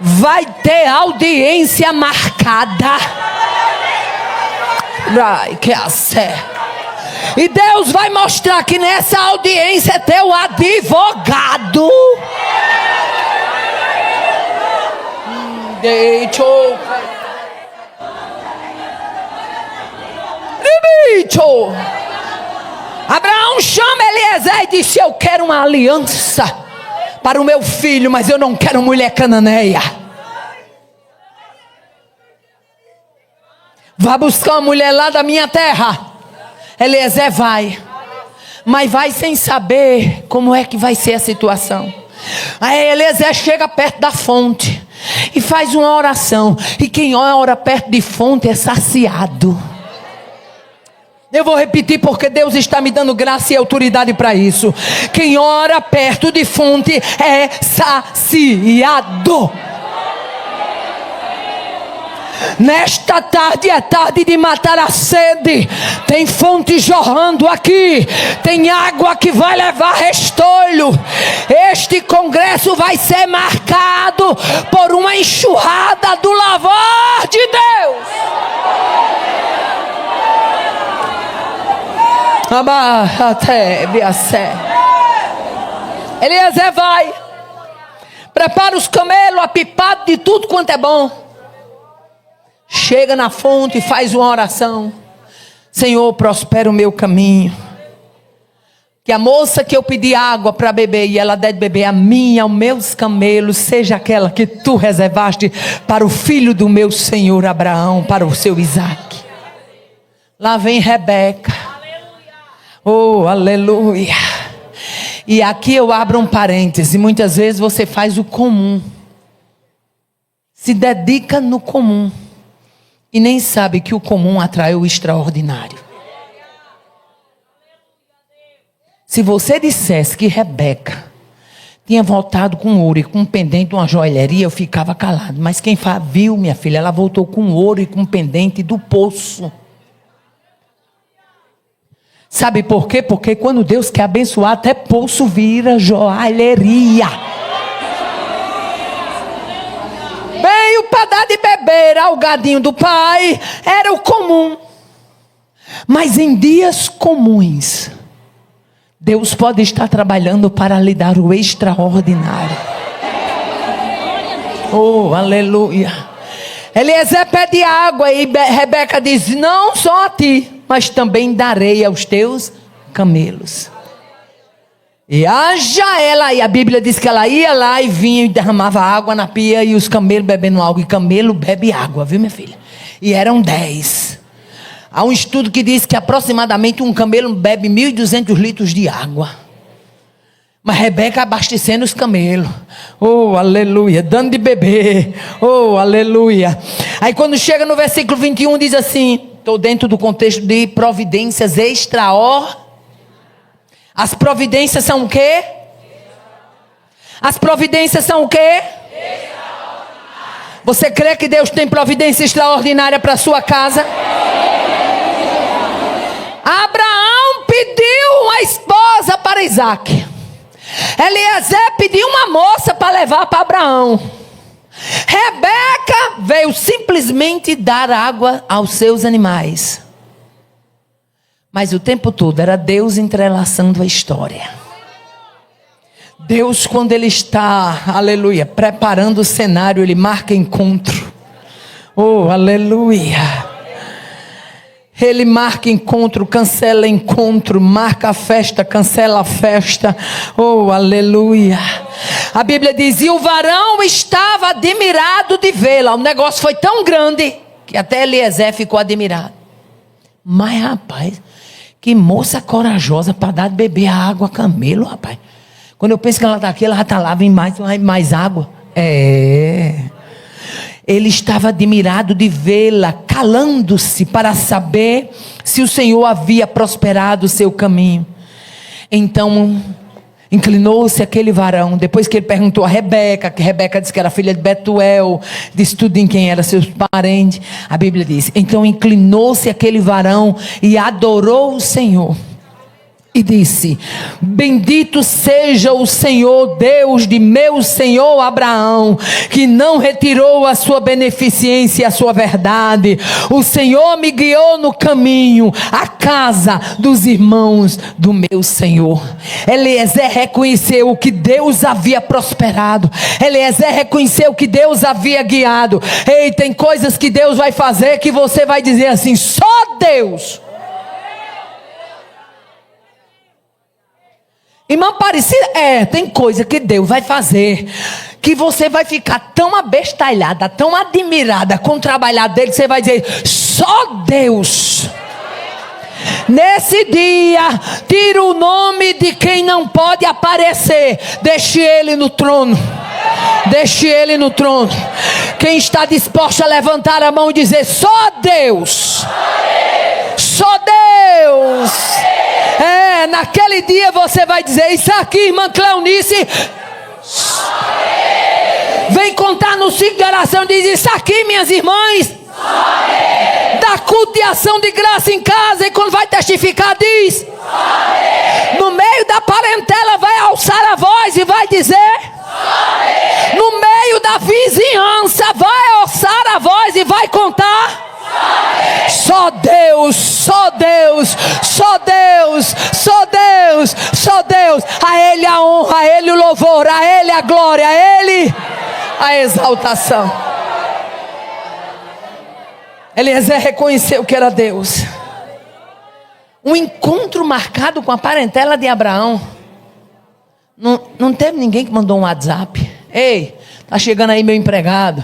vai ter audiência marcada. Que e Deus vai mostrar que nessa audiência é teu advogado. Abraão chama Eliezer e disse: eu quero uma aliança para o meu filho, mas eu não quero mulher cananeia. Vá buscar uma mulher lá da minha terra. Eliezer vai, mas vai sem saber como é que vai ser a situação. Aí Eliezer chega perto da fonte e faz uma oração. E quem ora perto de fonte é saciado. Eu vou repetir porque Deus está me dando graça e autoridade para isso. Quem ora perto de fonte é saciado. Nesta tarde é tarde de matar a sede. Tem fonte jorrando aqui. Tem água que vai levar restolho. Este congresso vai ser marcado por uma enxurrada do lavor de Deus. Eliezer vai, prepara os camelos, apipado de tudo quanto é bom. Chega na fonte e faz uma oração: Senhor, prospera o meu caminho. Que a moça que eu pedi água para beber, e ela deve beber a mim e aos meus camelos, seja aquela que tu reservaste para o filho do meu senhor Abraão, para o seu Isaque. Lá vem Rebeca. Oh, aleluia. E aqui eu abro um parêntese. Muitas vezes você faz o comum, se dedica no comum e nem sabe que o comum atrai o extraordinário. Se você dissesse que Rebeca tinha voltado com ouro e com um pendente de uma joalheria, eu ficava calado. Mas quem viu, minha filha, ela voltou com ouro e com um pendente do poço. Sabe por quê? Porque quando Deus quer abençoar, até poço vira joalheria. Veio para dar de beber ao gadinho do pai, era o comum. Mas em dias comuns, Deus pode estar trabalhando para lhe dar o extraordinário. Oh, aleluia. Eliezer pede água e Rebeca diz: não só a ti, mas também darei aos teus camelos. E haja ela, e a Bíblia diz que ela ia lá e vinha e derramava água na pia, e os camelos bebendo água. E camelo bebe água, viu, minha filha? E eram 10. Há um estudo que diz que aproximadamente um camelo bebe 1.200 litros de água. Mas Rebeca abastecendo os camelos. Oh, aleluia. Dando de beber. Oh, aleluia. Aí quando chega no versículo 21 diz assim: estou dentro do contexto de providências extraordinárias. As providências são o quê? As providências são o quê? Você crê que Deus tem providência extraordinária para a sua casa? Abraão pediu uma esposa para Isaque. Eliezer pediu uma moça para levar para Abraão. Rebeca veio simplesmente dar água aos seus animais. Mas o tempo todo era Deus entrelaçando a história. Deus, quando Ele está, aleluia, preparando o cenário, Ele marca encontro. Oh, aleluia. Ele marca encontro, cancela encontro, marca a festa, cancela a festa. Oh, aleluia. A Bíblia diz: e o varão estava admirado de vê-la. O negócio foi tão grande que até Eliezer ficou admirado. Mas rapaz, que moça corajosa para dar de beber a água a camelo, rapaz. Quando eu penso que ela está aqui, ela já está lá, vem mais água. Ele estava admirado de vê-la, calando-se para saber se o Senhor havia prosperado o seu caminho. Então, inclinou-se aquele varão. Depois que ele perguntou a Rebeca, que Rebeca disse que era filha de Betuel, disse tudo em quem eram seus parentes. A Bíblia diz: então inclinou-se aquele varão e adorou o Senhor. e disse: bendito seja o Senhor, Deus de meu senhor Abraão, que não retirou a sua beneficência e a sua verdade. O Senhor me guiou no caminho, à casa dos irmãos do meu Senhor. Eliezer reconheceu que Deus havia prosperado. Eliezer reconheceu que Deus havia guiado. Ei, tem coisas que Deus vai fazer que você vai dizer assim: só Deus. Irmã Parecida, tem coisa que Deus vai fazer, que você vai ficar tão abestalhada, tão admirada com o trabalhar dele, que você vai dizer: só Deus. Nesse dia, tira o nome de quem não pode aparecer, deixe ele no trono. Deixe ele no trono. Quem está disposto a levantar a mão e dizer: só Deus. Só Deus. Naquele dia você vai dizer isso aqui, irmã Cleonice. Vem contar no ciclo de oração, diz isso aqui, minhas irmãs. Da culto de ação de graça em casa, e quando vai testificar diz: no meio da parentela vai alçar a voz e vai dizer: no meio da vizinhança vai alçar a voz e vai contar: só Deus, só Deus, só Deus, só Deus, só Deus. A Ele a honra, a Ele o louvor, a Ele a glória, a Ele a exaltação. Eliezer reconheceu que era Deus. Um encontro marcado com a parentela de Abraão. Não teve ninguém que mandou um WhatsApp: ei, tá chegando aí meu empregado,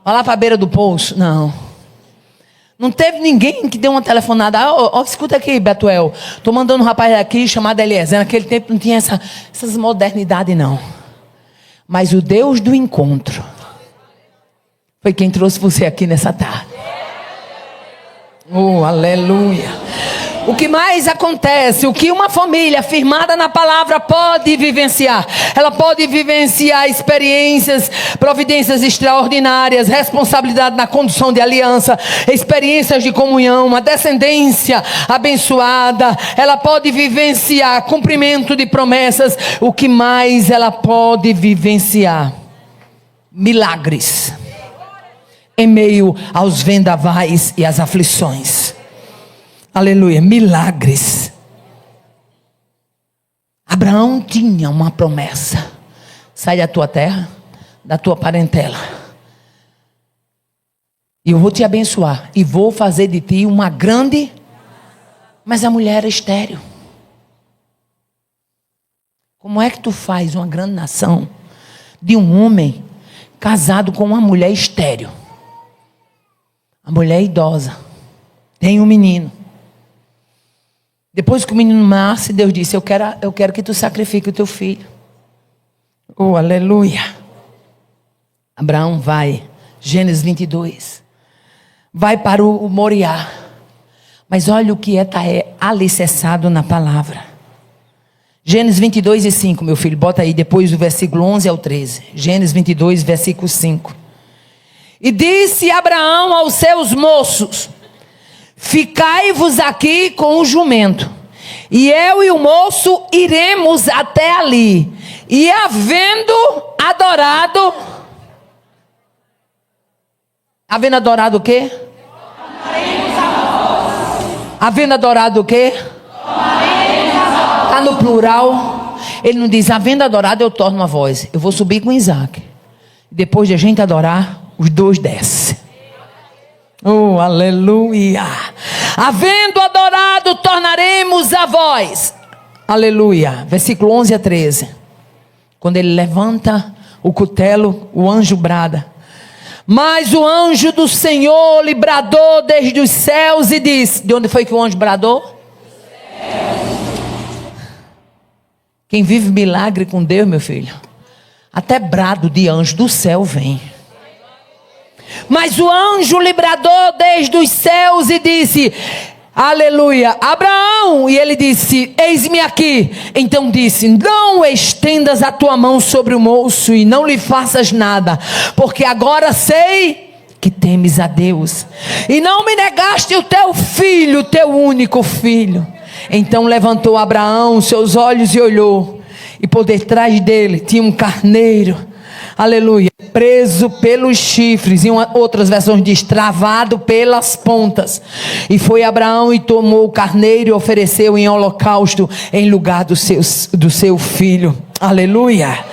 vai lá para a beira do poço. Não teve ninguém que deu uma telefonada: escuta aqui, Betuel, tô mandando um rapaz aqui chamado Eliezer. Naquele tempo não tinha essas modernidades não. Mas o Deus do encontro foi quem trouxe você aqui nessa tarde. Oh, aleluia. O que mais acontece? O que uma família firmada na palavra pode vivenciar? Ela pode vivenciar experiências, providências extraordinárias, responsabilidade na condução de aliança, experiências de comunhão, uma descendência abençoada. Ela pode vivenciar cumprimento de promessas. O que mais ela pode vivenciar? Milagres em meio aos vendavais e às aflições. Aleluia, milagres. Abraão tinha uma promessa: sai da tua terra, da tua parentela, e eu vou te abençoar, e vou fazer de ti uma grande... Mas a mulher era estéril. Como é que tu faz uma grande nação de um homem casado com uma mulher estéril? A mulher é idosa, tem um menino. Depois que o menino nasce, Deus disse: eu quero que tu sacrifique o teu filho. Oh, aleluia. Abraão vai, Gênesis 22, vai para o Moriá. Mas olha o que está alicerçado na palavra. Gênesis 22 e 5, meu filho, bota aí depois do versículo 11 ao 13. Gênesis 22, versículo 5. E disse Abraão aos seus moços: ficai-vos aqui com o jumento, e eu e o moço iremos até ali. E havendo adorado o quê? Havendo adorado o quê? Está no plural. Ele não diz: havendo adorado eu torno a voz. Eu vou subir com Isaac. Depois de a gente adorar, os dois descem. Oh, aleluia. Havendo adorado, tornaremos a voz. Aleluia. Versículo 11 a 13. Quando ele levanta o cutelo, o anjo brada. Mas o anjo do Senhor lhe bradou desde os céus e disse... De onde foi que o anjo bradou? Quem vive milagre com Deus, meu filho, até brado de anjo do céu vem. Mas o anjo lhe bradou desde os céus e disse... Aleluia, Abraão, e ele disse: eis-me aqui. Então disse: não estendas a tua mão sobre o moço e não lhe faças nada, porque agora sei que temes a Deus, e não me negaste o teu filho, o teu único filho. Então levantou Abraão seus olhos e olhou, e por detrás dele tinha um carneiro, aleluia, preso pelos chifres, em outras versões diz, travado pelas pontas. E foi Abraão e tomou o carneiro e ofereceu em holocausto em lugar do seu filho. Aleluia.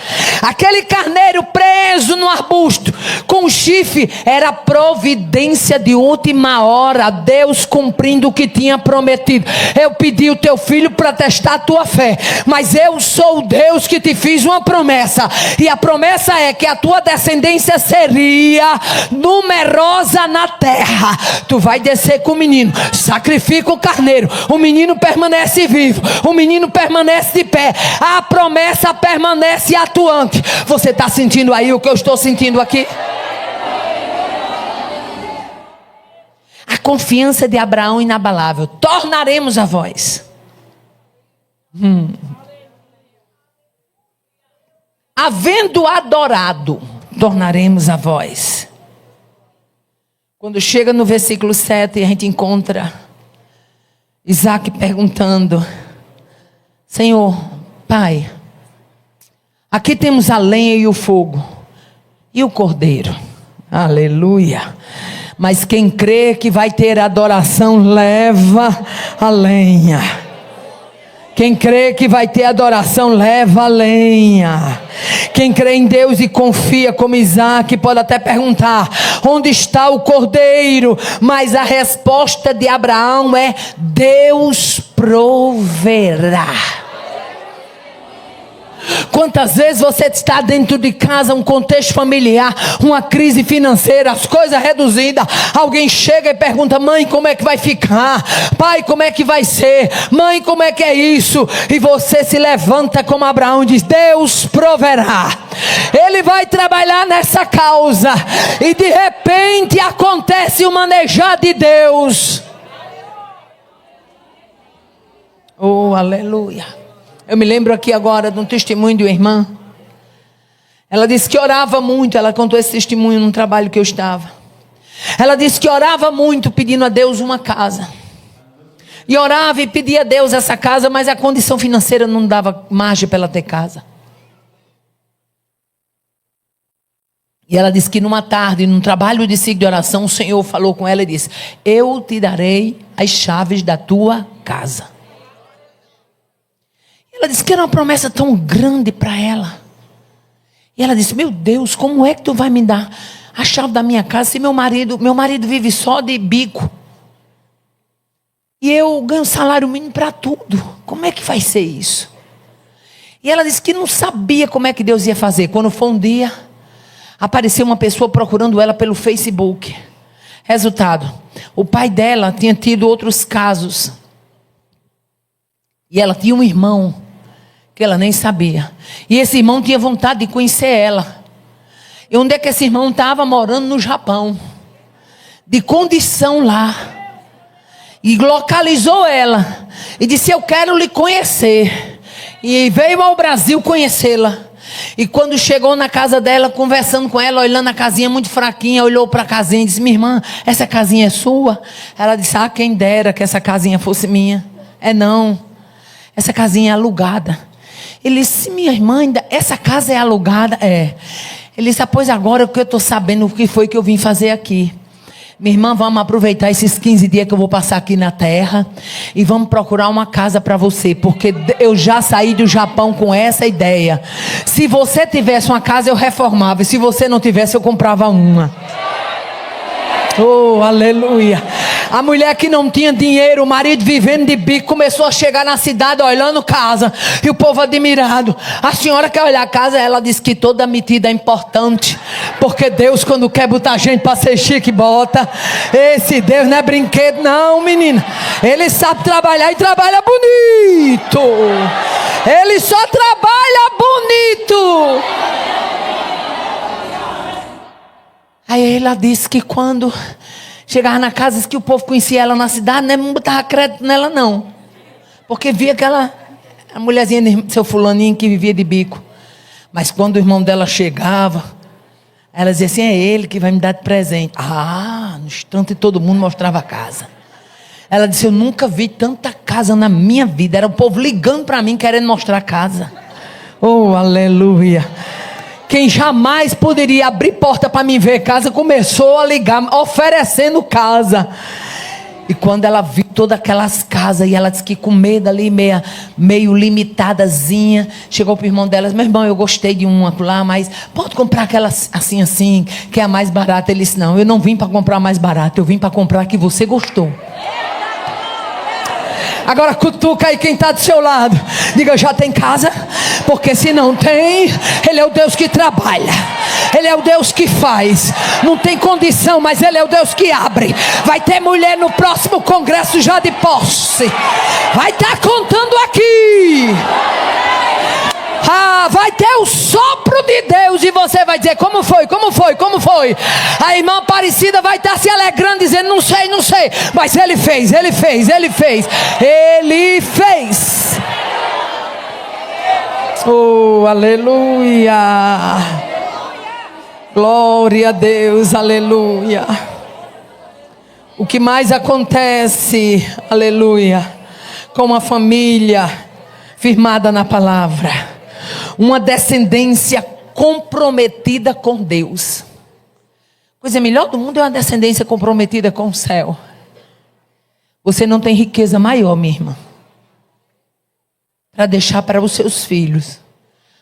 Aquele carneiro preso no arbusto com o chifre era a providência de última hora, Deus cumprindo o que tinha prometido. Eu pedi o teu filho para testar a tua fé, mas eu sou o Deus que te fiz uma promessa, e a promessa é que a tua descendência seria numerosa na terra. Tu vai descer com o menino, sacrifica o carneiro, o menino permanece vivo, o menino permanece de pé, a promessa permanece atuante. Você está sentindo aí o que eu estou sentindo aqui? A confiança de Abraão inabalável. Tornaremos a voz. Havendo adorado, tornaremos a voz. Quando chega no versículo 7, a gente encontra Isaac perguntando: Senhor, Pai, aqui temos a lenha e o fogo, e o cordeiro. Aleluia. Mas quem crê que vai ter adoração, leva a lenha. Quem crê que vai ter adoração, leva a lenha. Quem crê em Deus e confia como Isaac, pode até perguntar: onde está o cordeiro? Mas a resposta de Abraão é: Deus proverá. Quantas vezes você está dentro de casa, um contexto familiar, uma crise financeira, as coisas reduzidas, alguém chega e pergunta: mãe, como é que vai ficar? Pai, como é que vai ser? Mãe, como é que é isso? E você se levanta como Abraão e diz: Deus proverá. Ele vai trabalhar nessa causa, e de repente acontece o manejar de Deus. Oh, aleluia. Eu me lembro aqui agora de um testemunho de uma irmã. Ela disse que orava muito. Ela contou esse testemunho num trabalho que eu estava. Ela disse que orava muito pedindo a Deus uma casa. E orava e pedia a Deus essa casa, mas a condição financeira não dava margem para ela ter casa. E ela disse que numa tarde, num trabalho de ciclo de oração, o Senhor falou com ela e disse: eu te darei as chaves da tua casa. Ela disse que era uma promessa tão grande para ela. E ela disse: meu Deus, como é que tu vai me dar a chave da minha casa se meu marido vive só de bico? E eu ganho salário mínimo para tudo. Como é que vai ser isso? E ela disse que não sabia como é que Deus ia fazer. Quando foi um dia, apareceu uma pessoa procurando ela pelo Facebook. Resultado: o pai dela tinha tido outros casos. E ela tinha um irmão que ela nem sabia. E esse irmão tinha vontade de conhecer ela. E onde é que esse irmão estava? Morando no Japão. De condição lá. E localizou ela. E disse: eu quero lhe conhecer. E veio ao Brasil conhecê-la. E quando chegou na casa dela, conversando com ela, olhando a casinha muito fraquinha, olhou para a casinha e disse: minha irmã, essa casinha é sua? Ela disse: ah, quem dera que essa casinha fosse minha. É não. Essa casinha é alugada. Ele disse: minha irmã, essa casa é alugada? É. Ele disse: pois agora que eu estou sabendo o que foi que eu vim fazer aqui. Minha irmã, vamos aproveitar esses 15 dias que eu vou passar aqui na terra e vamos procurar uma casa para você, porque eu já saí do Japão com essa ideia. Se você tivesse uma casa, eu reformava, e se você não tivesse, eu comprava uma. Oh, aleluia. A mulher que não tinha dinheiro, o marido vivendo de bico, começou a chegar na cidade olhando casa, e o povo admirado: a senhora quer olhar a casa? Ela disse que toda medida é importante, porque Deus, quando quer botar gente para ser chique, bota. Esse Deus não é brinquedo não, menina. Ele sabe trabalhar e trabalha bonito. Ele só trabalha bonito. Aí ela disse que quando chegava na casa, disse que o povo conhecia ela na cidade, não botava crédito nela não, porque via aquela a mulherzinha de seu fulaninho que vivia de bico. Mas quando o irmão dela chegava, ela dizia assim: é ele que vai me dar de presente. Ah, no instante todo mundo mostrava a casa. Ela disse: eu nunca vi tanta casa casa na minha vida. Era o povo ligando para mim, querendo mostrar a casa. Oh, aleluia. Quem jamais poderia abrir porta para mim ver casa, começou a ligar, oferecendo casa. E quando ela viu todas aquelas casas, e ela disse que com medo ali, meio limitadazinha, chegou para o irmão dela, meu irmão, eu gostei de uma lá, mas pode comprar aquela assim, que é a mais barata. Ele disse, não, eu não vim para comprar a mais barata, eu vim para comprar a que você gostou. Agora cutuca aí quem está do seu lado, diga, já tem casa? Porque se não tem, Ele é o Deus que trabalha, Ele é o Deus que faz. Não tem condição, mas Ele é o Deus que abre. Vai ter mulher no próximo congresso já de posse. Vai estar contando aqui. Vai ter o sopro de Deus e você vai dizer, como foi? A irmã Aparecida vai estar se alegrando, dizendo, não sei, mas Ele fez. Oh, aleluia. Glória a Deus, aleluia. O que mais acontece, aleluia, com uma família firmada na palavra? Uma descendência comprometida com Deus. Coisa melhor do mundo é uma descendência comprometida com o céu. Você não tem riqueza maior, minha irmã, para deixar para os seus filhos,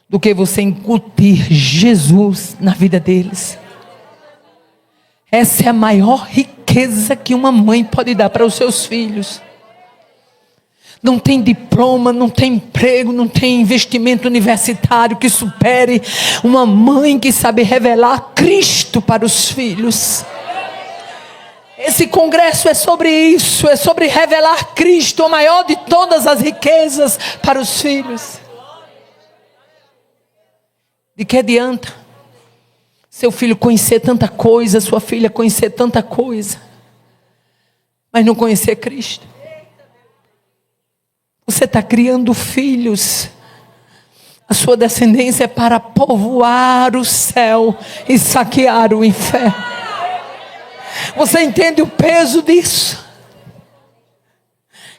do que você incutir Jesus na vida deles. Essa é a maior riqueza que uma mãe pode dar para os seus filhos. Não tem diploma, não tem emprego, não tem investimento universitário que supere uma mãe que sabe revelar Cristo para os filhos. Esse congresso é sobre isso, é sobre revelar Cristo, o maior de todas as riquezas, para os filhos. De que adianta seu filho conhecer tanta coisa, sua filha conhecer tanta coisa, mas não conhecer Cristo? Você está criando filhos. A sua descendência é para povoar o céu e saquear o inferno. Você entende o peso disso?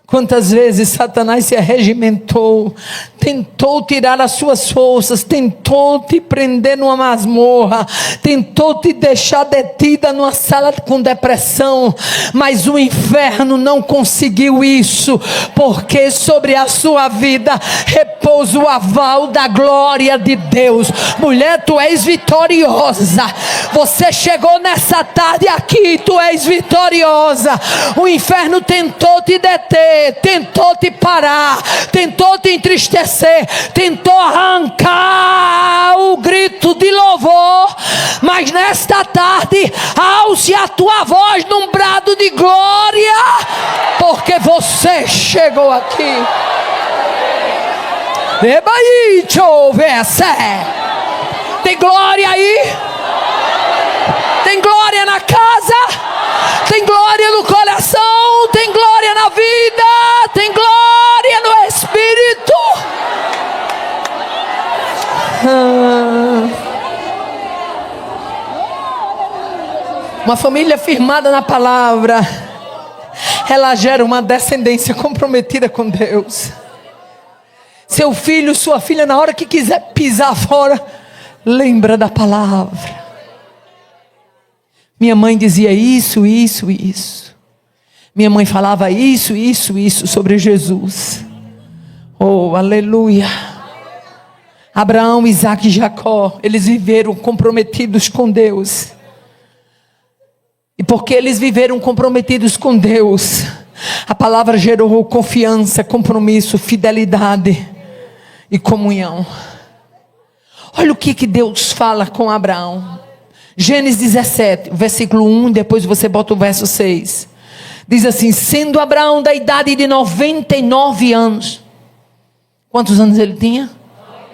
Quantas vezes Satanás se arregimentou, tentou tirar as suas forças, tentou te prender numa masmorra, tentou te deixar detida numa sala com depressão, mas o inferno não conseguiu isso, porque sobre a sua vida repousa o aval da glória de Deus. Mulher, tu és vitoriosa. Você chegou nessa tarde aqui, tu és vitoriosa. O inferno tentou te deter, tentou te parar, tentou te entristecer, tentou arrancar o grito de louvor, mas nesta tarde alce a tua voz num brado de glória, porque você chegou aqui. Tem glória aí? Tem glória na casa? Tem glória no coração? Tem glória na vida? Tem glória no Espírito? Uma família firmada na palavra, ela gera uma descendência comprometida com Deus. Seu filho, sua filha, na hora que quiser pisar fora, lembra da palavra. Minha mãe dizia isso. Minha mãe falava isso sobre Jesus. Oh, aleluia. Abraão, Isaac e Jacó, eles viveram comprometidos com Deus. E porque eles viveram comprometidos com Deus, a palavra gerou confiança, compromisso, fidelidade e comunhão. Olha o que Deus fala com Abraão. Gênesis 17, versículo 1, depois você bota o verso 6. Diz assim: sendo Abraão da idade de 99 anos. Quantos anos ele tinha? 99.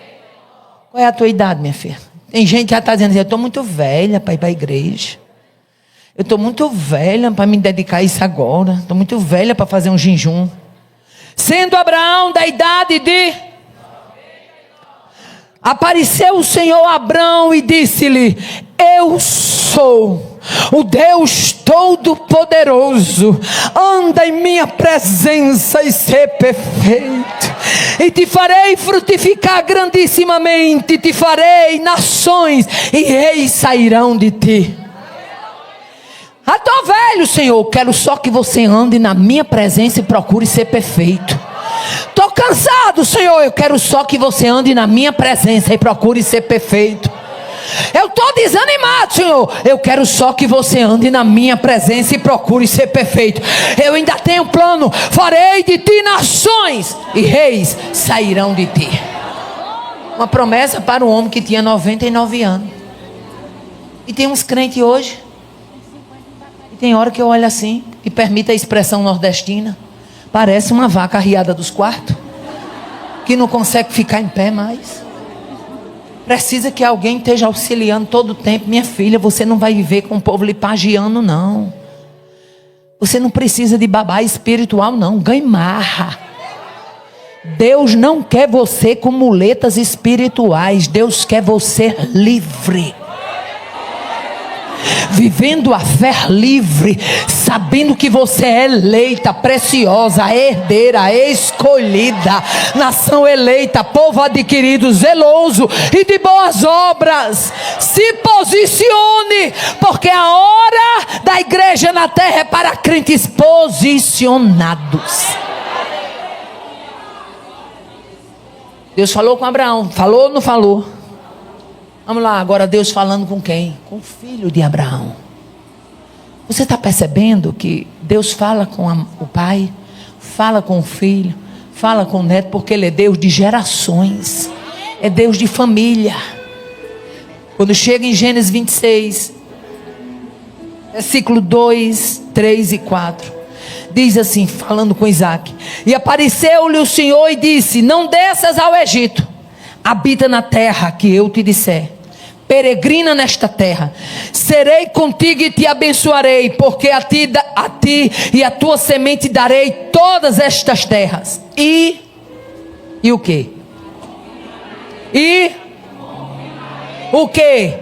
Qual é a tua idade, minha filha? Tem gente que já está dizendo assim: eu estou muito velha para ir para a igreja. Eu estou muito velha para me dedicar a isso agora. Estou muito velha para fazer um jejum. Sendo Abraão da idade de... Apareceu o Senhor a Abraão e disse-lhe: eu sou o Deus Todo-Poderoso, anda em minha presença e ser perfeito. E te farei frutificar grandissimamente, te farei nações e reis sairão de ti. Estou velho, Senhor, quero só que você ande na minha presença e procure ser perfeito. Estou cansado, Senhor, eu quero só que você ande na minha presença e procure ser perfeito. Eu estou desanimado, Senhor, eu quero só que você ande na minha presença e procure ser perfeito. Eu ainda tenho plano, farei de ti nações e reis sairão de ti. Uma promessa para um homem que tinha 99 anos. E tem uns crentes hoje, e tem hora que eu olho assim, e permita a expressão nordestina, parece uma vaca arriada dos quartos, que não consegue ficar em pé mais. Precisa que alguém esteja auxiliando todo o tempo. Minha filha, você não vai viver com o povo lipagiano, não. Você não precisa de babá espiritual, não. Ganhe marra. Deus não quer você com muletas espirituais. Deus quer você livre. Vivendo a fé livre, sabendo que você é eleita, preciosa, herdeira, escolhida, nação eleita, povo adquirido, zeloso e de boas obras. Se posicione, porque a hora da igreja na terra é para crentes posicionados. Deus falou com Abraão, falou ou não falou? Vamos lá, agora Deus falando com quem? Com o filho de Abraão. Você está percebendo que Deus fala com o pai, fala com o filho, fala com o neto, porque Ele é Deus de gerações, é Deus de família. Quando chega em Gênesis 26, versículo 2, 3 e 4, diz assim, falando com Isaac: e apareceu-lhe o Senhor e disse: não desças ao Egito, habita na terra que eu te disser, peregrina nesta terra, serei contigo e te abençoarei, porque a ti e a tua semente darei todas estas terras. E o que? E o que?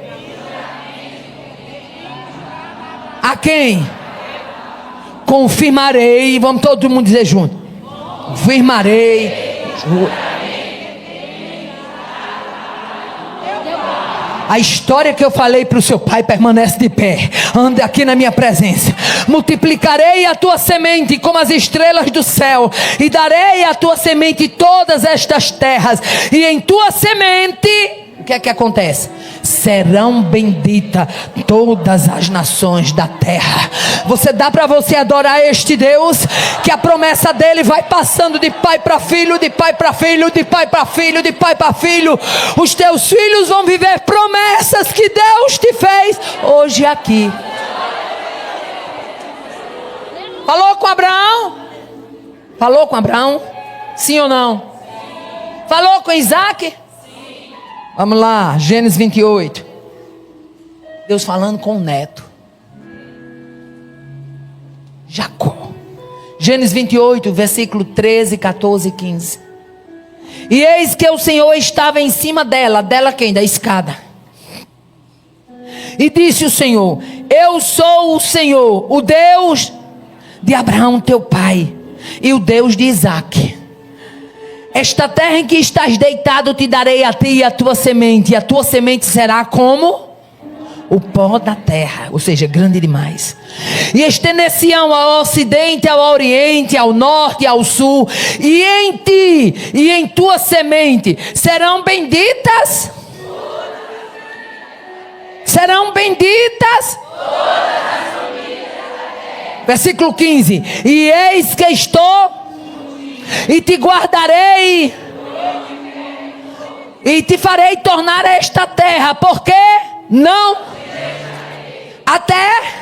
A quem? Confirmarei, vamos todo mundo dizer junto. Confirmarei. A história que eu falei para o seu pai permanece de pé. Anda aqui na minha presença. Multiplicarei a tua semente como as estrelas do céu, e darei à tua semente todas estas terras, e em tua semente, o que é que acontece? Serão benditas todas as nações da terra. Você dá para você adorar este Deus, que a promessa dele vai passando de pai para filho, de pai para filho, de pai para filho, de pai para filho. Os teus filhos vão viver promessas que Deus te fez hoje aqui. Falou com Abraão? Falou com Abraão? Sim ou não? Falou com Isaac? Vamos lá, Gênesis 28. Deus falando com o neto, Jacó. Gênesis 28, versículo 13, 14 e 15. E eis que o Senhor estava em cima dela. Dela quem? Da escada. E disse o Senhor: eu sou o Senhor, o Deus de Abraão teu pai, e o Deus de Isaque. Esta terra em que estás deitado te darei a ti e a tua semente, e a tua semente será como o pó da terra, ou seja, grande demais. E estender-se-ão ao ocidente, ao oriente, ao norte e ao sul, e em ti e em tua semente serão benditas. Serão benditas. Versículo 15. E eis que estou e te guardarei e te farei tornar esta terra, porque não até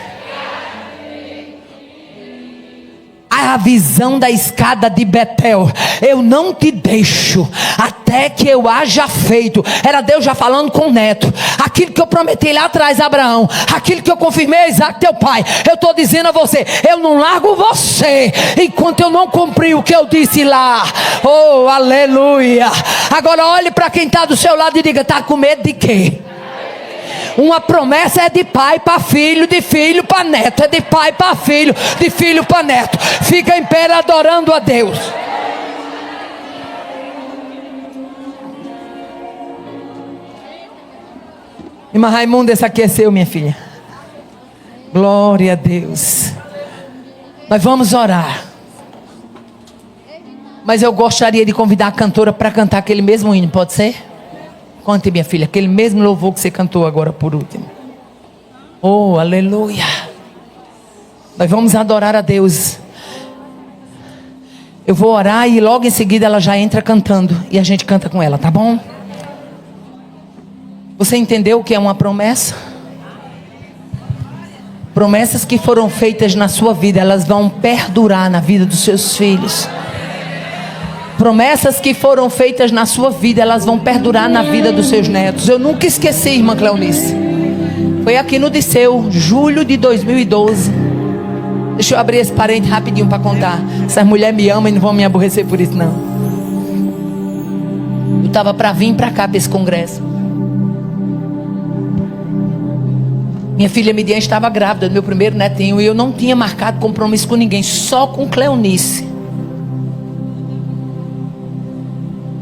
a visão da escada de Betel, eu não te deixo até que eu haja feito. Era Deus já falando com o neto, aquilo que eu prometi lá atrás a Abraão, aquilo que eu confirmei a Isaac teu pai. Eu estou dizendo a você, eu não largo você enquanto eu não cumprir o que eu disse lá. Oh, aleluia. Agora olhe para quem está do seu lado e diga: está com medo de quê? Uma promessa é de pai para filho, de filho para neto. É de pai para filho, de filho para neto. Fica em pé adorando a Deus. Irmã Raimunda, esse aqui é seu, minha filha. Glória a Deus. Nós vamos orar. Mas eu gostaria de convidar a cantora para cantar aquele mesmo hino, pode ser? Conte, minha filha, aquele mesmo louvor que você cantou agora por último. Oh, aleluia. Nós vamos adorar a Deus. Eu vou orar e logo em seguida ela já entra cantando. E a gente canta com ela, tá bom? Você entendeu o que é uma promessa? Promessas que foram feitas na sua vida, elas vão perdurar na vida dos seus filhos. Promessas que foram feitas na sua vida, elas vão perdurar na vida dos seus netos. Eu nunca esqueci, irmã Cleonice. Foi aqui no Disseu, julho de 2012. Deixa eu abrir esse parente rapidinho para contar. Essas mulheres me amam e não vão me aborrecer por isso, não. Eu estava para vir para cá, para esse congresso. Minha filha Midian estava grávida do meu primeiro netinho. E eu não tinha marcado compromisso com ninguém, só com Cleonice.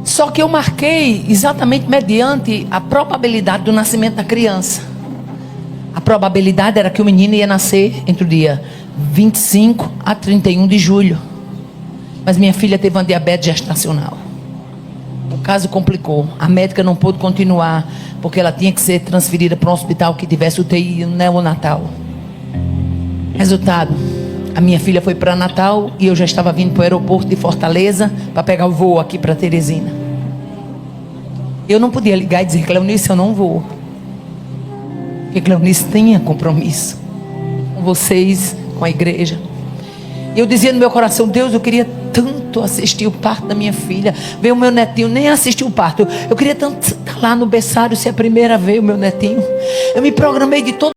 Só que eu marquei exatamente mediante a probabilidade do nascimento da criança. A probabilidade era que o menino ia nascer entre o dia 25 a 31 de julho. Mas minha filha teve uma diabetes gestacional. O caso complicou. A médica não pôde continuar, porque ela tinha que ser transferida para um hospital que tivesse UTI neonatal. Resultado, a minha filha foi para Natal e eu já estava vindo para o aeroporto de Fortaleza para pegar o voo aqui para Teresina. Eu não podia ligar e dizer: Cleonice, eu não vou. Porque Cleonice tinha compromisso com vocês, com a igreja. E eu dizia no meu coração: Deus, eu queria tanto assistir o parto da minha filha. Ver o meu netinho, nem assistir o parto. Eu queria tanto estar lá no berçário, ser a primeira a ver o meu netinho. Eu me programei de todo